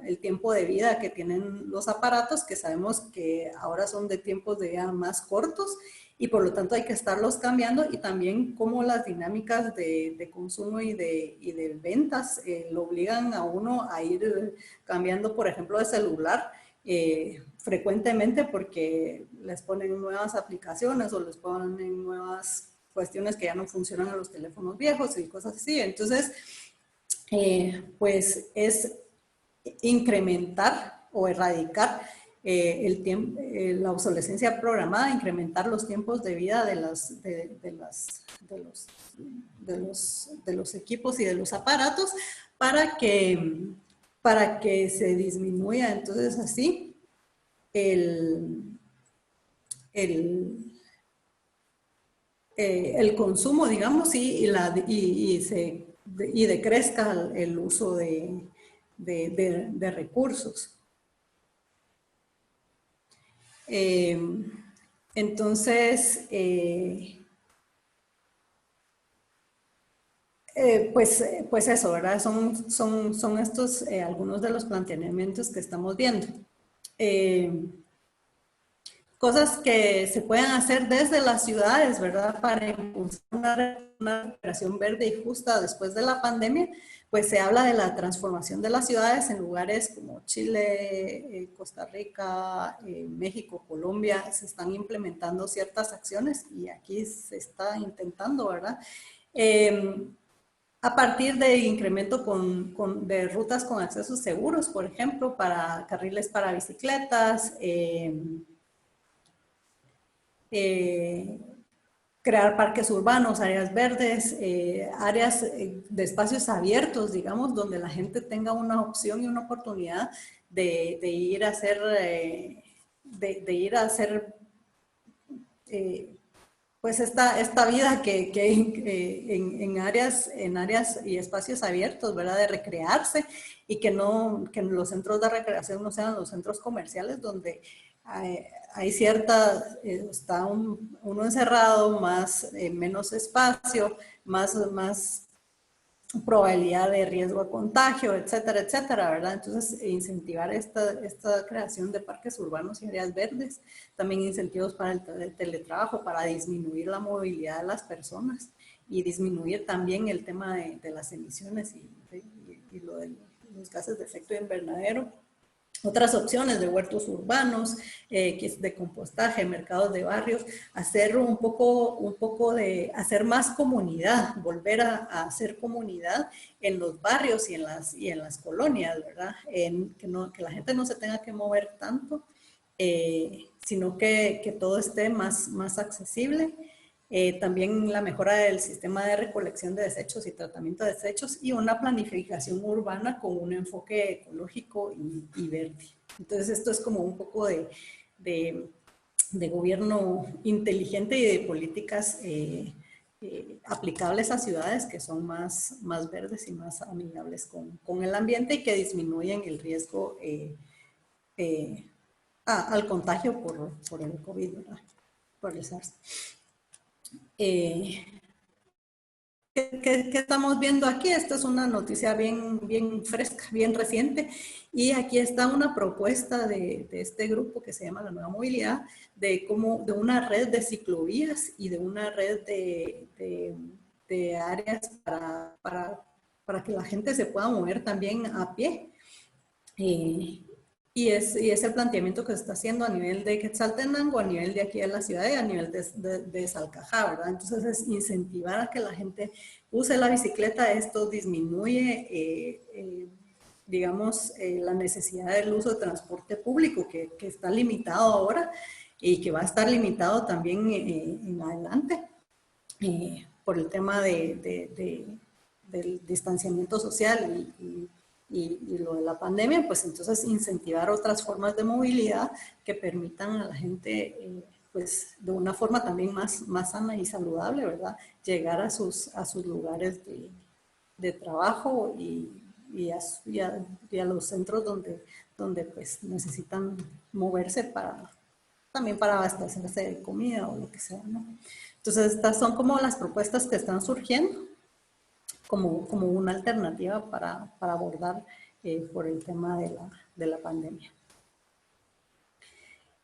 el tiempo de vida que tienen los aparatos, que sabemos que ahora son de tiempos de vida más cortos y por lo tanto hay que estarlos cambiando, y también como las dinámicas de consumo y de ventas lo obligan a uno a ir cambiando, por ejemplo, de celular frecuentemente, porque les ponen nuevas aplicaciones o les ponen nuevas cuestiones que ya no funcionan en los teléfonos viejos y cosas así. Entonces, pues es incrementar o erradicar la obsolescencia programada, incrementar los tiempos de vida de los equipos y de los aparatos para que se disminuya entonces así el consumo, digamos, y decrezca el uso de recursos. Entonces, pues eso, ¿verdad? Son estos algunos de los planteamientos que estamos viendo. Cosas que se pueden hacer desde las ciudades, ¿verdad? Para impulsar una recuperación verde y justa después de la pandemia, pues se habla de la transformación de las ciudades en lugares como Chile, Costa Rica, México, Colombia. Se están implementando ciertas acciones y aquí se está intentando, ¿verdad? A partir de incremento de rutas con accesos seguros, por ejemplo, para carriles para bicicletas, crear parques urbanos, áreas verdes, áreas de espacios abiertos, digamos, donde la gente tenga una opción y una oportunidad de ir a hacer, pues esta vida que en áreas y espacios abiertos, ¿verdad? De recrearse, y que los centros de recreación no sean los centros comerciales donde hay cierta, está uno encerrado, menos espacio, más probabilidad de riesgo a contagio, etcétera, etcétera, ¿verdad? Entonces, incentivar esta creación de parques urbanos y áreas verdes, también incentivos para el teletrabajo, para disminuir la movilidad de las personas y disminuir también el tema de las emisiones y lo de los gases de efecto invernadero. Otras opciones de huertos urbanos, que es de compostaje, mercados de barrios, hacer un poco de, hacer más comunidad, volver a hacer comunidad en los barrios y en las colonias, ¿verdad? Que la gente no se tenga que mover tanto, sino que todo esté más accesible. También la mejora del sistema de recolección de desechos y tratamiento de desechos, y una planificación urbana con un enfoque ecológico y verde. Entonces esto es como un poco de gobierno inteligente y de políticas aplicables a ciudades que son más verdes y más amigables con el ambiente, y que disminuyen el riesgo al contagio por el COVID, ¿verdad? Por el SARS. ¿Qué estamos viendo aquí? Esta es una noticia bien fresca, bien reciente, y aquí está una propuesta de este grupo que se llama La Nueva Movilidad, de una red de ciclovías y de una red de áreas para que la gente se pueda mover también a pie. Y es el planteamiento que se está haciendo a nivel de Quetzaltenango, a nivel de aquí de la ciudad y a nivel de Salcajá, ¿verdad? Entonces es incentivar a que la gente use la bicicleta. Esto disminuye, digamos, la necesidad del uso de transporte público, que está limitado ahora y que va a estar limitado también en adelante, por el tema del distanciamiento social y lo de la pandemia. Pues entonces incentivar otras formas de movilidad que permitan a la gente, pues de una forma también más sana y saludable, ¿verdad? Llegar a sus lugares de trabajo y a los centros donde pues necesitan moverse también para abastecerse de comida o lo que sea, ¿no? Entonces, estas son como las propuestas que están surgiendo como una alternativa para abordar por el tema de la pandemia.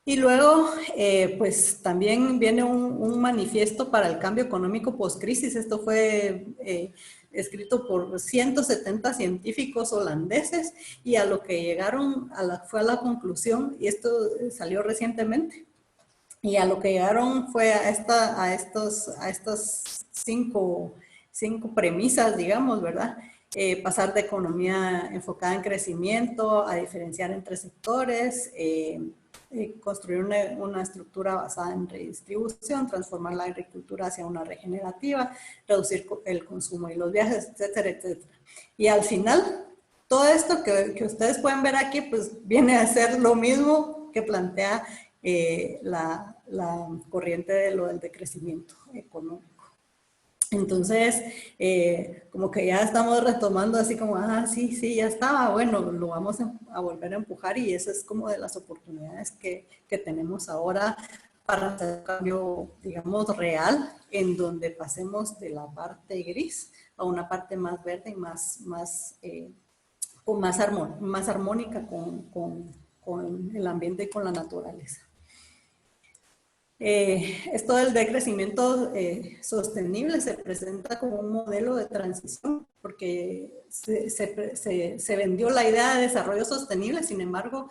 Y luego, pues también viene un manifiesto para el cambio económico post-crisis. Esto fue escrito por 170 científicos holandeses y a lo que llegaron fue a la conclusión, y esto salió recientemente, y a lo que llegaron fue a estas cinco premisas, digamos, ¿verdad? Pasar de economía enfocada en crecimiento a diferenciar entre sectores, construir una estructura basada en redistribución, transformar la agricultura hacia una regenerativa, reducir el consumo y los viajes, etcétera, etcétera. Y al final, todo esto que ustedes pueden ver aquí, pues viene a ser lo mismo que plantea la corriente de lo del decrecimiento económico. Entonces, como que ya estamos retomando así como, sí, ya estaba, bueno, lo vamos a volver a empujar, y eso es como de las oportunidades que tenemos ahora para hacer un cambio, digamos, real, en donde pasemos de la parte gris a una parte más verde y más armónica con el ambiente y con la naturaleza. Esto del decrecimiento sostenible se presenta como un modelo de transición, porque se vendió la idea de desarrollo sostenible. Sin embargo,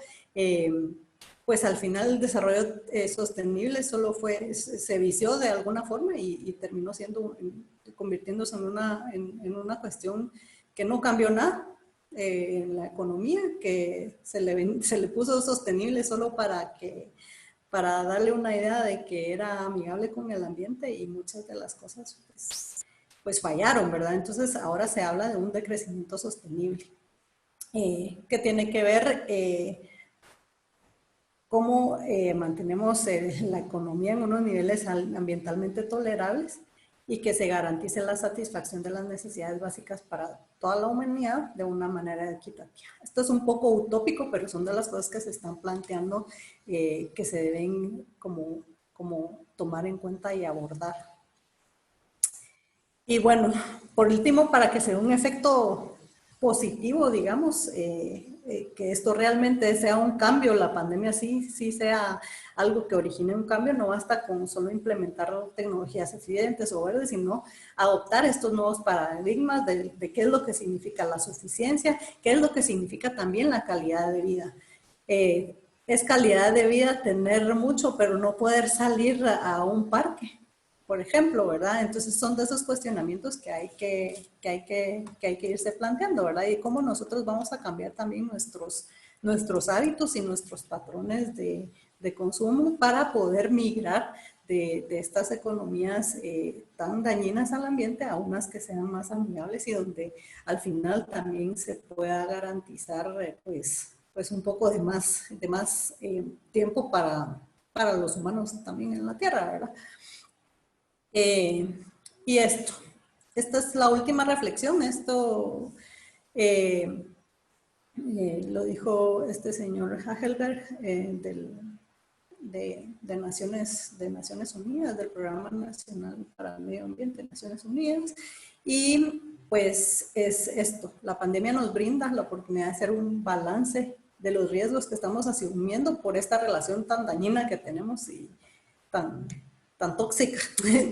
pues al final el desarrollo sostenible solo se vició de alguna forma y terminó convirtiéndose en una cuestión que no cambió nada en la economía, que se le puso sostenible solo para darle una idea de que era amigable con el ambiente, y muchas de las cosas pues fallaron, ¿verdad? Entonces ahora se habla de un decrecimiento sostenible, que tiene que ver cómo mantenemos la economía en unos niveles ambientalmente tolerables y que se garantice la satisfacción de las necesidades básicas para toda la humanidad de una manera equitativa. Esto es un poco utópico, pero son de las cosas que se están planteando, que se deben como tomar en cuenta y abordar. Y bueno, por último, para que sea un efecto positivo, digamos, que esto realmente sea un cambio, la pandemia sí sea algo que origine un cambio, no basta con solo implementar tecnologías eficientes o verdes, sino adoptar estos nuevos paradigmas de qué es lo que significa la suficiencia, qué es lo que significa también la calidad de vida. Es calidad de vida tener mucho, pero no poder salir a un parque, por ejemplo, ¿verdad? Entonces son de esos cuestionamientos que hay que irse planteando, ¿verdad? Y cómo nosotros vamos a cambiar también nuestros hábitos y nuestros patrones de consumo para poder migrar de estas economías tan dañinas al ambiente a unas que sean más amigables, y donde al final también se pueda garantizar pues un poco de más tiempo para los humanos también en la Tierra, ¿verdad? Y esta es la última reflexión. Esto lo dijo este señor Hagelberg de Naciones Unidas, del Programa Nacional para el Medio Ambiente de Naciones Unidas. Y pues es esto: la pandemia nos brinda la oportunidad de hacer un balance de los riesgos que estamos asumiendo por esta relación tan dañina que tenemos y tan tóxica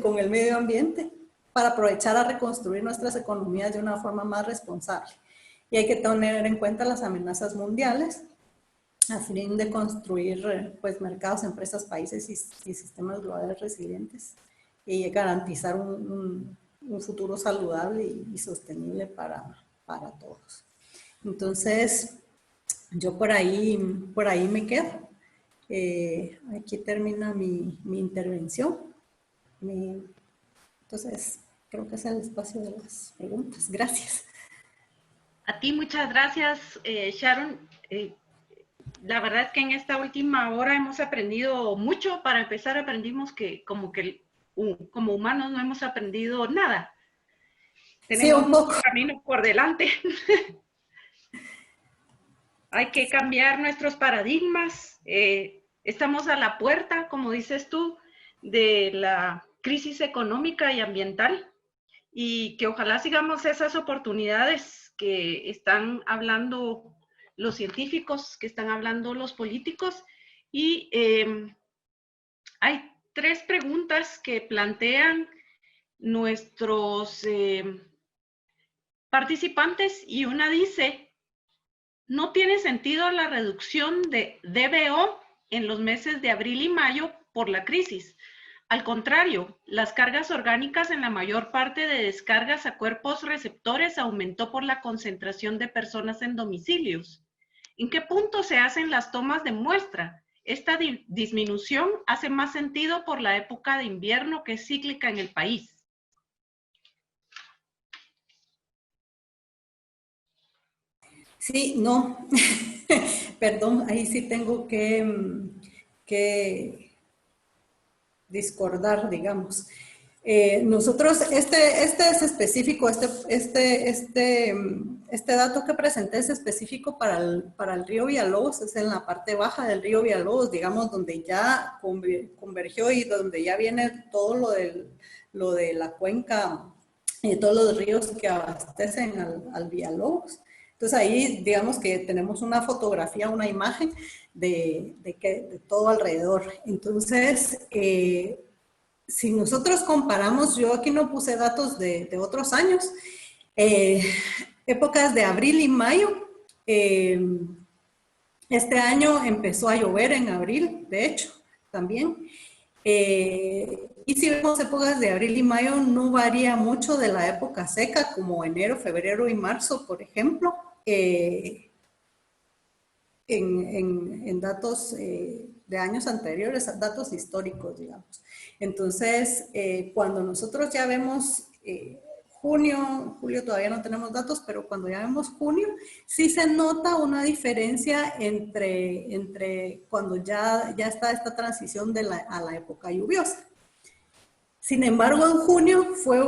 con el medio ambiente, para aprovechar a reconstruir nuestras economías de una forma más responsable. Y hay que tener en cuenta las amenazas mundiales a fin de construir pues mercados, empresas, países y sistemas globales resilientes, y garantizar un futuro saludable y sostenible para todos. Entonces, yo por ahí me quedo. Aquí termina mi intervención. Entonces, creo que es el espacio de las preguntas. Gracias. A ti muchas gracias, Sharon. La verdad es que en esta última hora hemos aprendido mucho. Para empezar, aprendimos que como humanos no hemos aprendido nada. Tenemos un camino por delante. Hay que cambiar nuestros paradigmas. Estamos a la puerta, como dices tú, de la crisis económica y ambiental y que ojalá sigamos esas oportunidades que están hablando los científicos, que están hablando los políticos. Y hay 3 preguntas que plantean nuestros participantes y una dice, no tiene sentido la reducción de DBO en los meses de abril y mayo por la crisis. Al contrario, las cargas orgánicas en la mayor parte de descargas a cuerpos receptores aumentó por la concentración de personas en domicilios. ¿En qué punto se hacen las tomas de muestra? Esta disminución hace más sentido por la época de invierno que es cíclica en el país. Sí, no, perdón, ahí sí tengo que discordar, digamos. Nosotros, este es específico, este dato que presenté es específico para el río Villalobos, es en la parte baja del río Villalobos, digamos, donde ya convergió y donde ya viene todo lo de la cuenca, todos los ríos que abastecen al Villalobos. Entonces ahí digamos que tenemos una fotografía, una imagen de todo alrededor. Entonces, si nosotros comparamos, yo aquí no puse datos de otros años, épocas de abril y mayo, este año empezó a llover en abril, de hecho, también. Y si vemos épocas de abril y mayo, no varía mucho de la época seca, como enero, febrero y marzo, por ejemplo, en datos de años anteriores, datos históricos, digamos. Entonces, cuando nosotros ya vemos junio, julio todavía no tenemos datos, pero cuando ya vemos junio, sí se nota una diferencia entre cuando ya está esta transición a la época lluviosa. Sin embargo, en junio fue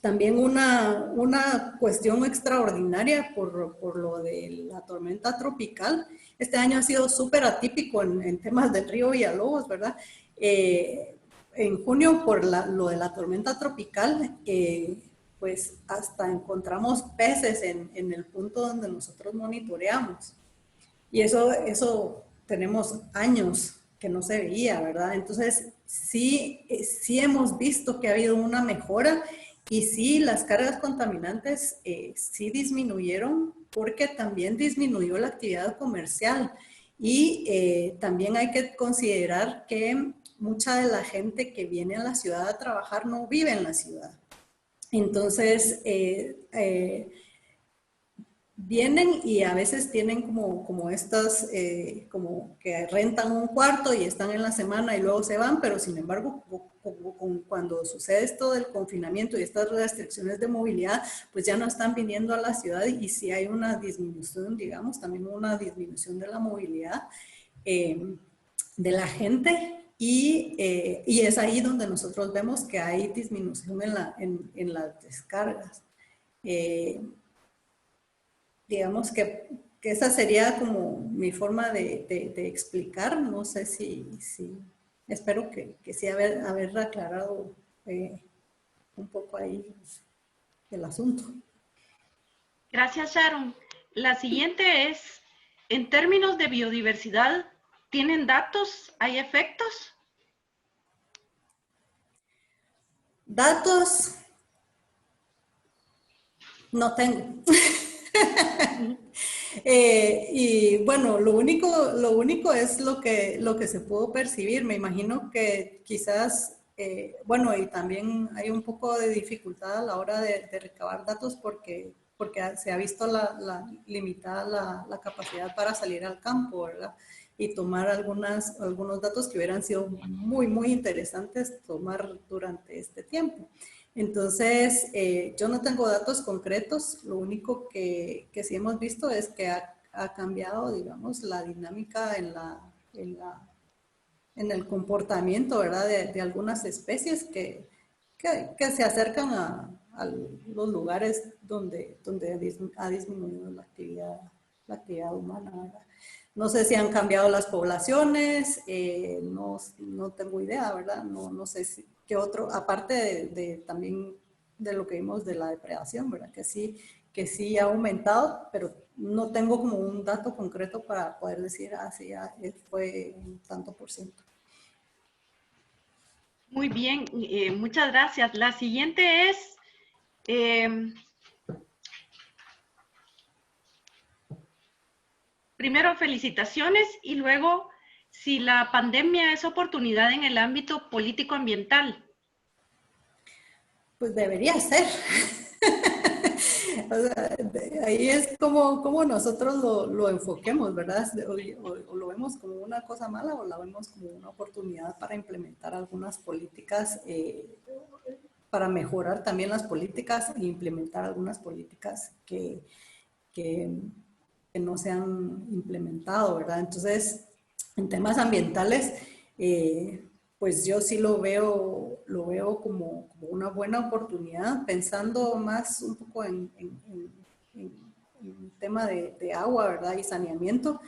también una cuestión extraordinaria por lo de la tormenta tropical. Este año ha sido súper atípico en temas del río Villalobos, ¿verdad? En junio, por lo de la tormenta tropical, pues hasta encontramos peces en el punto donde nosotros monitoreamos. Y eso tenemos años que no se veía, ¿verdad? Entonces, sí hemos visto que ha habido una mejora y sí las cargas contaminantes sí disminuyeron porque también disminuyó la actividad comercial. Y también hay que considerar que mucha de la gente que viene a la ciudad a trabajar no vive en la ciudad. Entonces, vienen y a veces tienen como estas, como que rentan un cuarto y están en la semana y luego se van, pero sin embargo, cuando sucede esto del confinamiento y estas restricciones de movilidad, pues ya no están viniendo a la ciudad y sí hay una disminución, digamos, también una disminución de la movilidad de la gente y es ahí donde nosotros vemos que hay disminución en las descargas. Digamos que esa sería como mi forma de explicar, no sé si espero que sí haber aclarado un poco ahí el asunto. Gracias, Sharon. La siguiente es, en términos de biodiversidad, ¿tienen datos? ¿Hay efectos? Datos, no tengo. Y bueno, lo único es lo que se pudo percibir. Me imagino que quizás, bueno, y también hay un poco de dificultad a la hora de recabar datos porque se ha visto limitada la capacidad para salir al campo, ¿verdad? Y tomar algunos datos que hubieran sido muy interesantes tomar durante este tiempo. Entonces, yo no tengo datos concretos, lo único que sí hemos visto es que ha cambiado, digamos, la dinámica en el comportamiento, ¿verdad? De algunas especies que se acercan a los lugares donde ha disminuido la actividad la actividad humana, ¿verdad? No sé si han cambiado las poblaciones, no tengo idea, ¿verdad? No sé qué otro, aparte también de lo que vimos de la depredación, ¿verdad? Que sí ha aumentado, pero no tengo como un dato concreto para poder decir, sí, fue un tanto por ciento. Muy bien, muchas gracias. La siguiente es, primero felicitaciones y luego si la pandemia es oportunidad en el ámbito político-ambiental. Pues debería ser. O sea, ahí es como nosotros lo enfoquemos, ¿verdad? O lo vemos como una cosa mala o la vemos como una oportunidad para implementar algunas políticas, para mejorar también las políticas e implementar algunas políticas que no se han implementado, ¿verdad? Entonces, en temas ambientales, pues yo sí lo veo como una buena oportunidad, pensando más un poco en tema de agua, ¿verdad? Y saneamiento.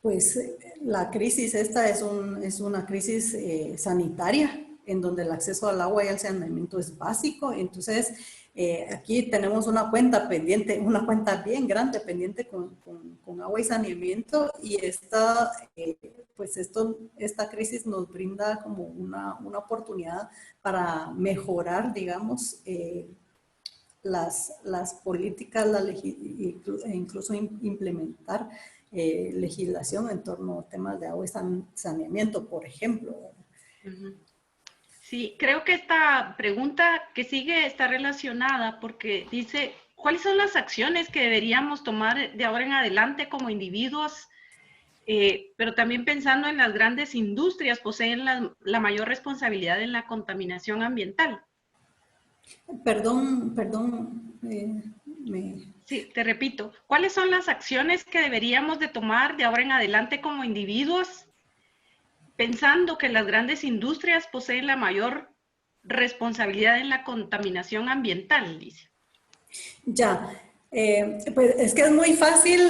Pues la crisis esta es una crisis sanitaria, en donde el acceso al agua y al saneamiento es básico. Entonces, aquí tenemos una cuenta pendiente, una cuenta bien grande pendiente con agua y saneamiento, y esta crisis nos brinda como una oportunidad para mejorar, digamos, las políticas, e incluso implementar legislación en torno a temas de agua y saneamiento, por ejemplo. Sí, creo que esta pregunta que sigue está relacionada porque dice, ¿cuáles son las acciones que deberíamos tomar de ahora en adelante como individuos? Pero también pensando en las grandes industrias, poseen la mayor responsabilidad en la contaminación ambiental. Perdón, Sí, te repito, ¿cuáles son las acciones que deberíamos de tomar de ahora en adelante como individuos, pensando que las grandes industrias poseen la mayor responsabilidad en la contaminación ambiental? Dice. Ya, pues es que es muy fácil,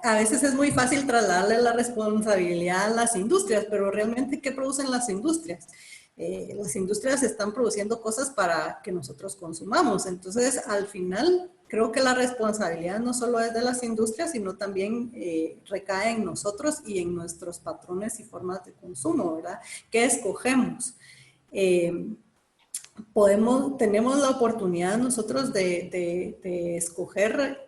a veces es muy fácil trasladarle la responsabilidad a las industrias, pero realmente, ¿qué producen las industrias? Las industrias están produciendo cosas para que nosotros consumamos. Entonces, al final, creo que la responsabilidad no solo es de las industrias, sino también recae en nosotros y en nuestros patrones y formas de consumo, ¿verdad? ¿Qué escogemos? Tenemos la oportunidad nosotros de escoger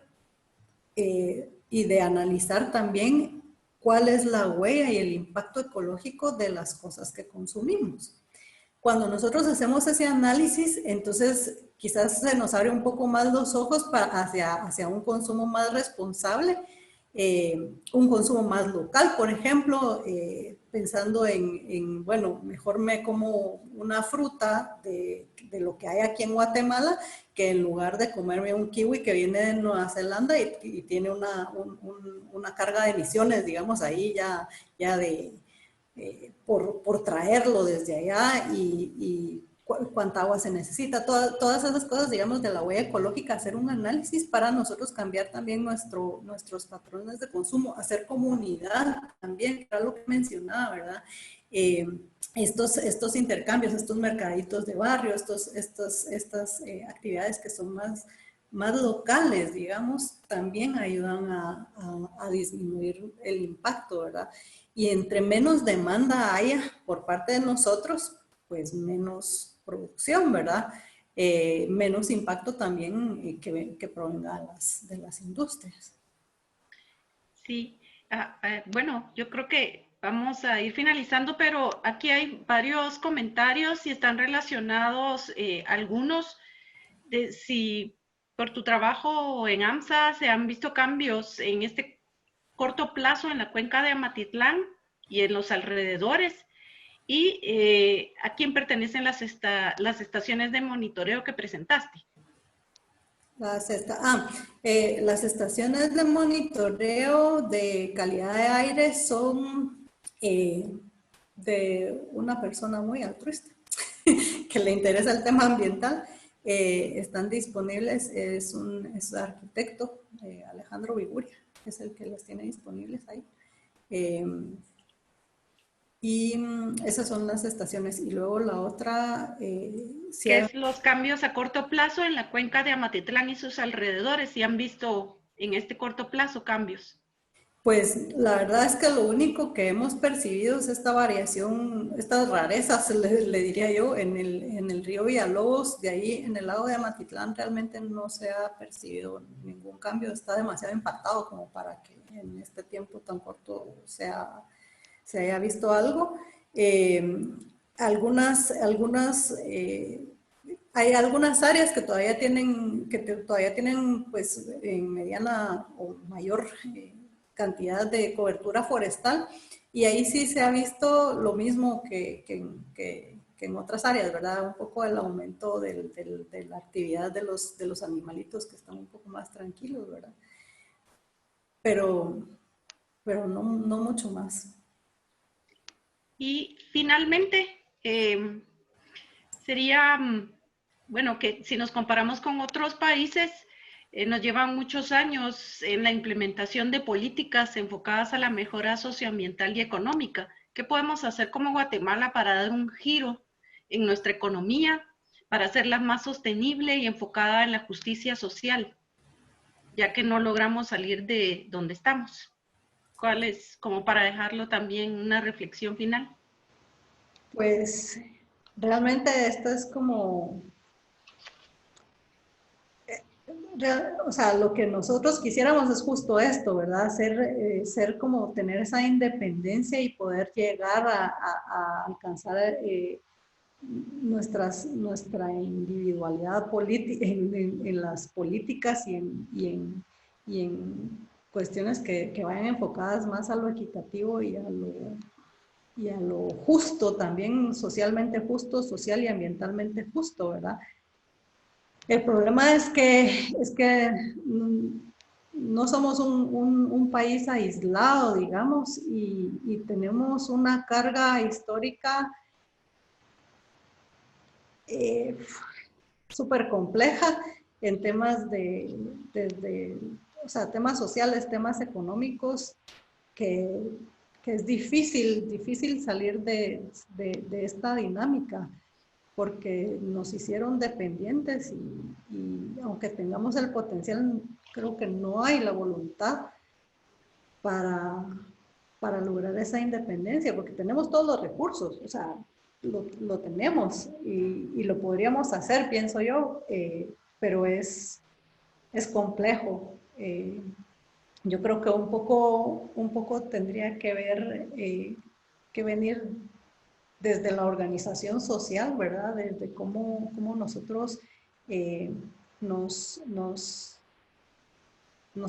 y de analizar también cuál es la huella y el impacto ecológico de las cosas que consumimos. Cuando nosotros hacemos ese análisis, entonces quizás se nos abre un poco más los ojos hacia un consumo más responsable, un consumo más local, por ejemplo, pensando bueno, mejor me como una fruta de lo que hay aquí en Guatemala, que en lugar de comerme un kiwi que viene de Nueva Zelanda y tiene una carga de emisiones, digamos, ahí ya por traerlo desde allá y cuánta agua se necesita, todas esas cosas, digamos, de la huella ecológica, hacer un análisis para nosotros cambiar también nuestros patrones de consumo, hacer comunidad también, que era lo que mencionaba, ¿verdad? Estos intercambios, estos mercaditos de barrio, estas actividades que son más locales, digamos, también ayudan a disminuir el impacto, ¿verdad? Y entre menos demanda haya por parte de nosotros, pues menos producción, ¿verdad? Menos impacto también que provenga de las industrias. Sí, bueno, yo creo que vamos a ir finalizando, pero aquí hay varios comentarios y están relacionados algunos de si por tu trabajo en AMSA se han visto cambios en este corto plazo en la cuenca de Amatitlán y en los alrededores, y a quién pertenecen las estaciones de monitoreo que presentaste. Las estaciones de monitoreo de calidad de aire son de una persona muy altruista que le interesa el tema ambiental. están disponibles, es arquitecto, Alejandro Viguria, es el que las tiene disponibles ahí. Y esas son las estaciones. Y luego la otra... ¿Qué es los cambios a corto plazo en la cuenca de Amatitlán y sus alrededores? ¿Si han visto en este corto plazo cambios? Pues la verdad es que lo único que hemos percibido es esta variación, estas rarezas, le diría yo, en el río Villalobos. De ahí en el lago de Amatitlán realmente no se ha percibido ningún cambio, está demasiado impactado como para que en este tiempo tan corto se haya visto algo. Hay algunas áreas que todavía tienen pues en mediana o mayor cantidad de cobertura forestal, y ahí sí se ha visto lo mismo que en otras áreas, ¿verdad? Un poco el aumento de la actividad de los animalitos que están un poco más tranquilos, ¿verdad? Pero no mucho más. Y finalmente, sería, bueno, que si nos comparamos con otros países, nos llevan muchos años en la implementación de políticas enfocadas a la mejora socioambiental y económica. ¿Qué podemos hacer como Guatemala para dar un giro en nuestra economía, para hacerla más sostenible y enfocada en la justicia social, ya que no logramos salir de donde estamos? ¿Cuál es, como para dejarlo también una reflexión final? Pues realmente esto es como, o sea, lo que nosotros quisiéramos es justo esto, ¿verdad? Ser como tener esa independencia y poder llegar a alcanzar nuestra individualidad en las políticas y en cuestiones que vayan enfocadas más a lo equitativo y a lo justo, también socialmente justo, social y ambientalmente justo, ¿verdad? El problema es que no somos un país aislado, digamos, y tenemos una carga histórica súper compleja en temas o sea, temas sociales, temas económicos, que es difícil salir de esta dinámica, porque nos hicieron dependientes y aunque tengamos el potencial, creo que no hay la voluntad para lograr esa independencia, porque tenemos todos los recursos, o sea, lo tenemos y lo podríamos hacer, pienso yo, pero es complejo. Yo creo que un poco tendría que ver, que venir desde la organización social, ¿verdad? Desde cómo nosotros nos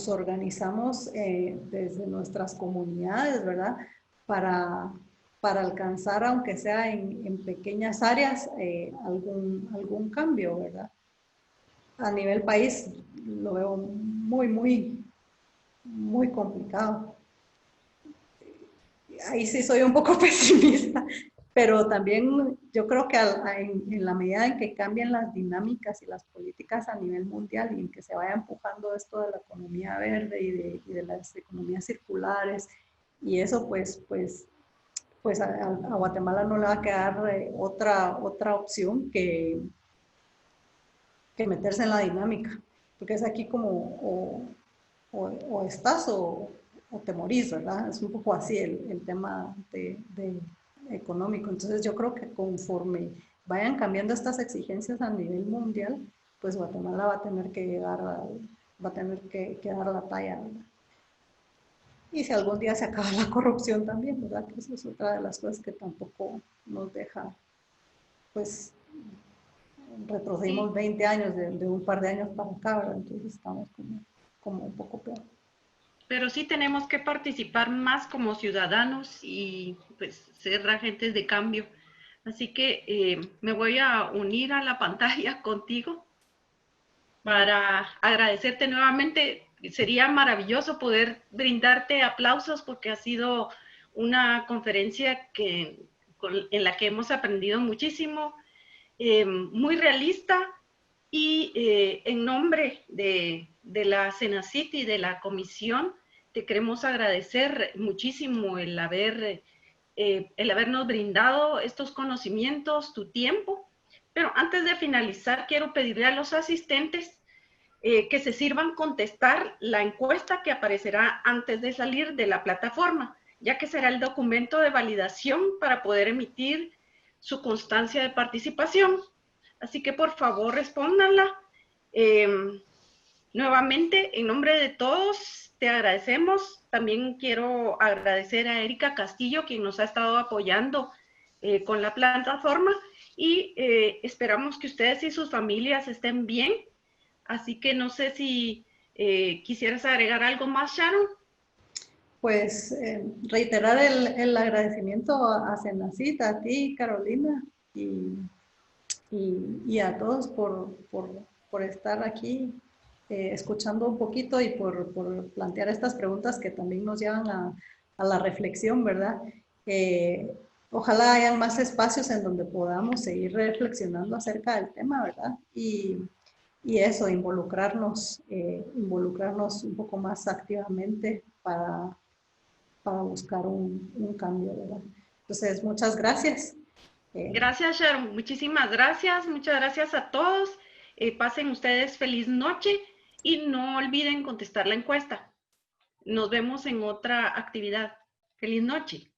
organizamos desde nuestras comunidades, ¿verdad? Para alcanzar, aunque sea en pequeñas áreas, algún cambio, ¿verdad? A nivel país lo veo muy complicado. Ahí sí soy un poco pesimista, pero también yo creo que en la medida en que cambien las dinámicas y las políticas a nivel mundial y en que se vaya empujando esto de la economía verde y de las economías circulares, y eso pues a Guatemala no le va a quedar otra opción que meterse en la dinámica, porque es aquí como o estás o te morís, ¿verdad? Es un poco así el tema de económico. Entonces yo creo que conforme vayan cambiando estas exigencias a nivel mundial, pues Guatemala va a tener que va a tener que dar la talla, ¿verdad? Y si algún día se acaba la corrupción también, ¿verdad? Que eso es otra de las cosas que tampoco nos deja, pues retrocedimos 20 años de un par de años para acá, ¿verdad? Entonces estamos como un poco peor. Pero sí tenemos que participar más como ciudadanos y pues ser agentes de cambio. Así que me voy a unir a la pantalla contigo para agradecerte nuevamente. Sería maravilloso poder brindarte aplausos porque ha sido una conferencia en la que hemos aprendido muchísimo, muy realista, Y en nombre de la CENACIT y de la comisión, te queremos agradecer muchísimo el habernos brindado estos conocimientos, tu tiempo. Pero antes de finalizar, quiero pedirle a los asistentes que se sirvan contestar la encuesta que aparecerá antes de salir de la plataforma, ya que será el documento de validación para poder emitir su constancia de participación. Así que por favor respóndanla. Nuevamente, en nombre de todos, te agradecemos. También quiero agradecer a Erika Castillo, quien nos ha estado apoyando con la plataforma, y esperamos que ustedes y sus familias estén bien. Así que no sé si quisieras agregar algo más, Sharon. Pues reiterar el agradecimiento a CENACIT, a ti, Carolina, y a todos por estar aquí escuchando un poquito y por plantear estas preguntas que también nos llevan a la reflexión, ¿verdad? Ojalá hayan más espacios en donde podamos seguir reflexionando acerca del tema, ¿verdad? Y eso, involucrarnos un poco más activamente para buscar un cambio, ¿verdad? Entonces, muchas gracias. Gracias, Sharon. Muchísimas gracias. Muchas gracias a todos. Pasen ustedes feliz noche y no olviden contestar la encuesta. Nos vemos en otra actividad. Feliz noche.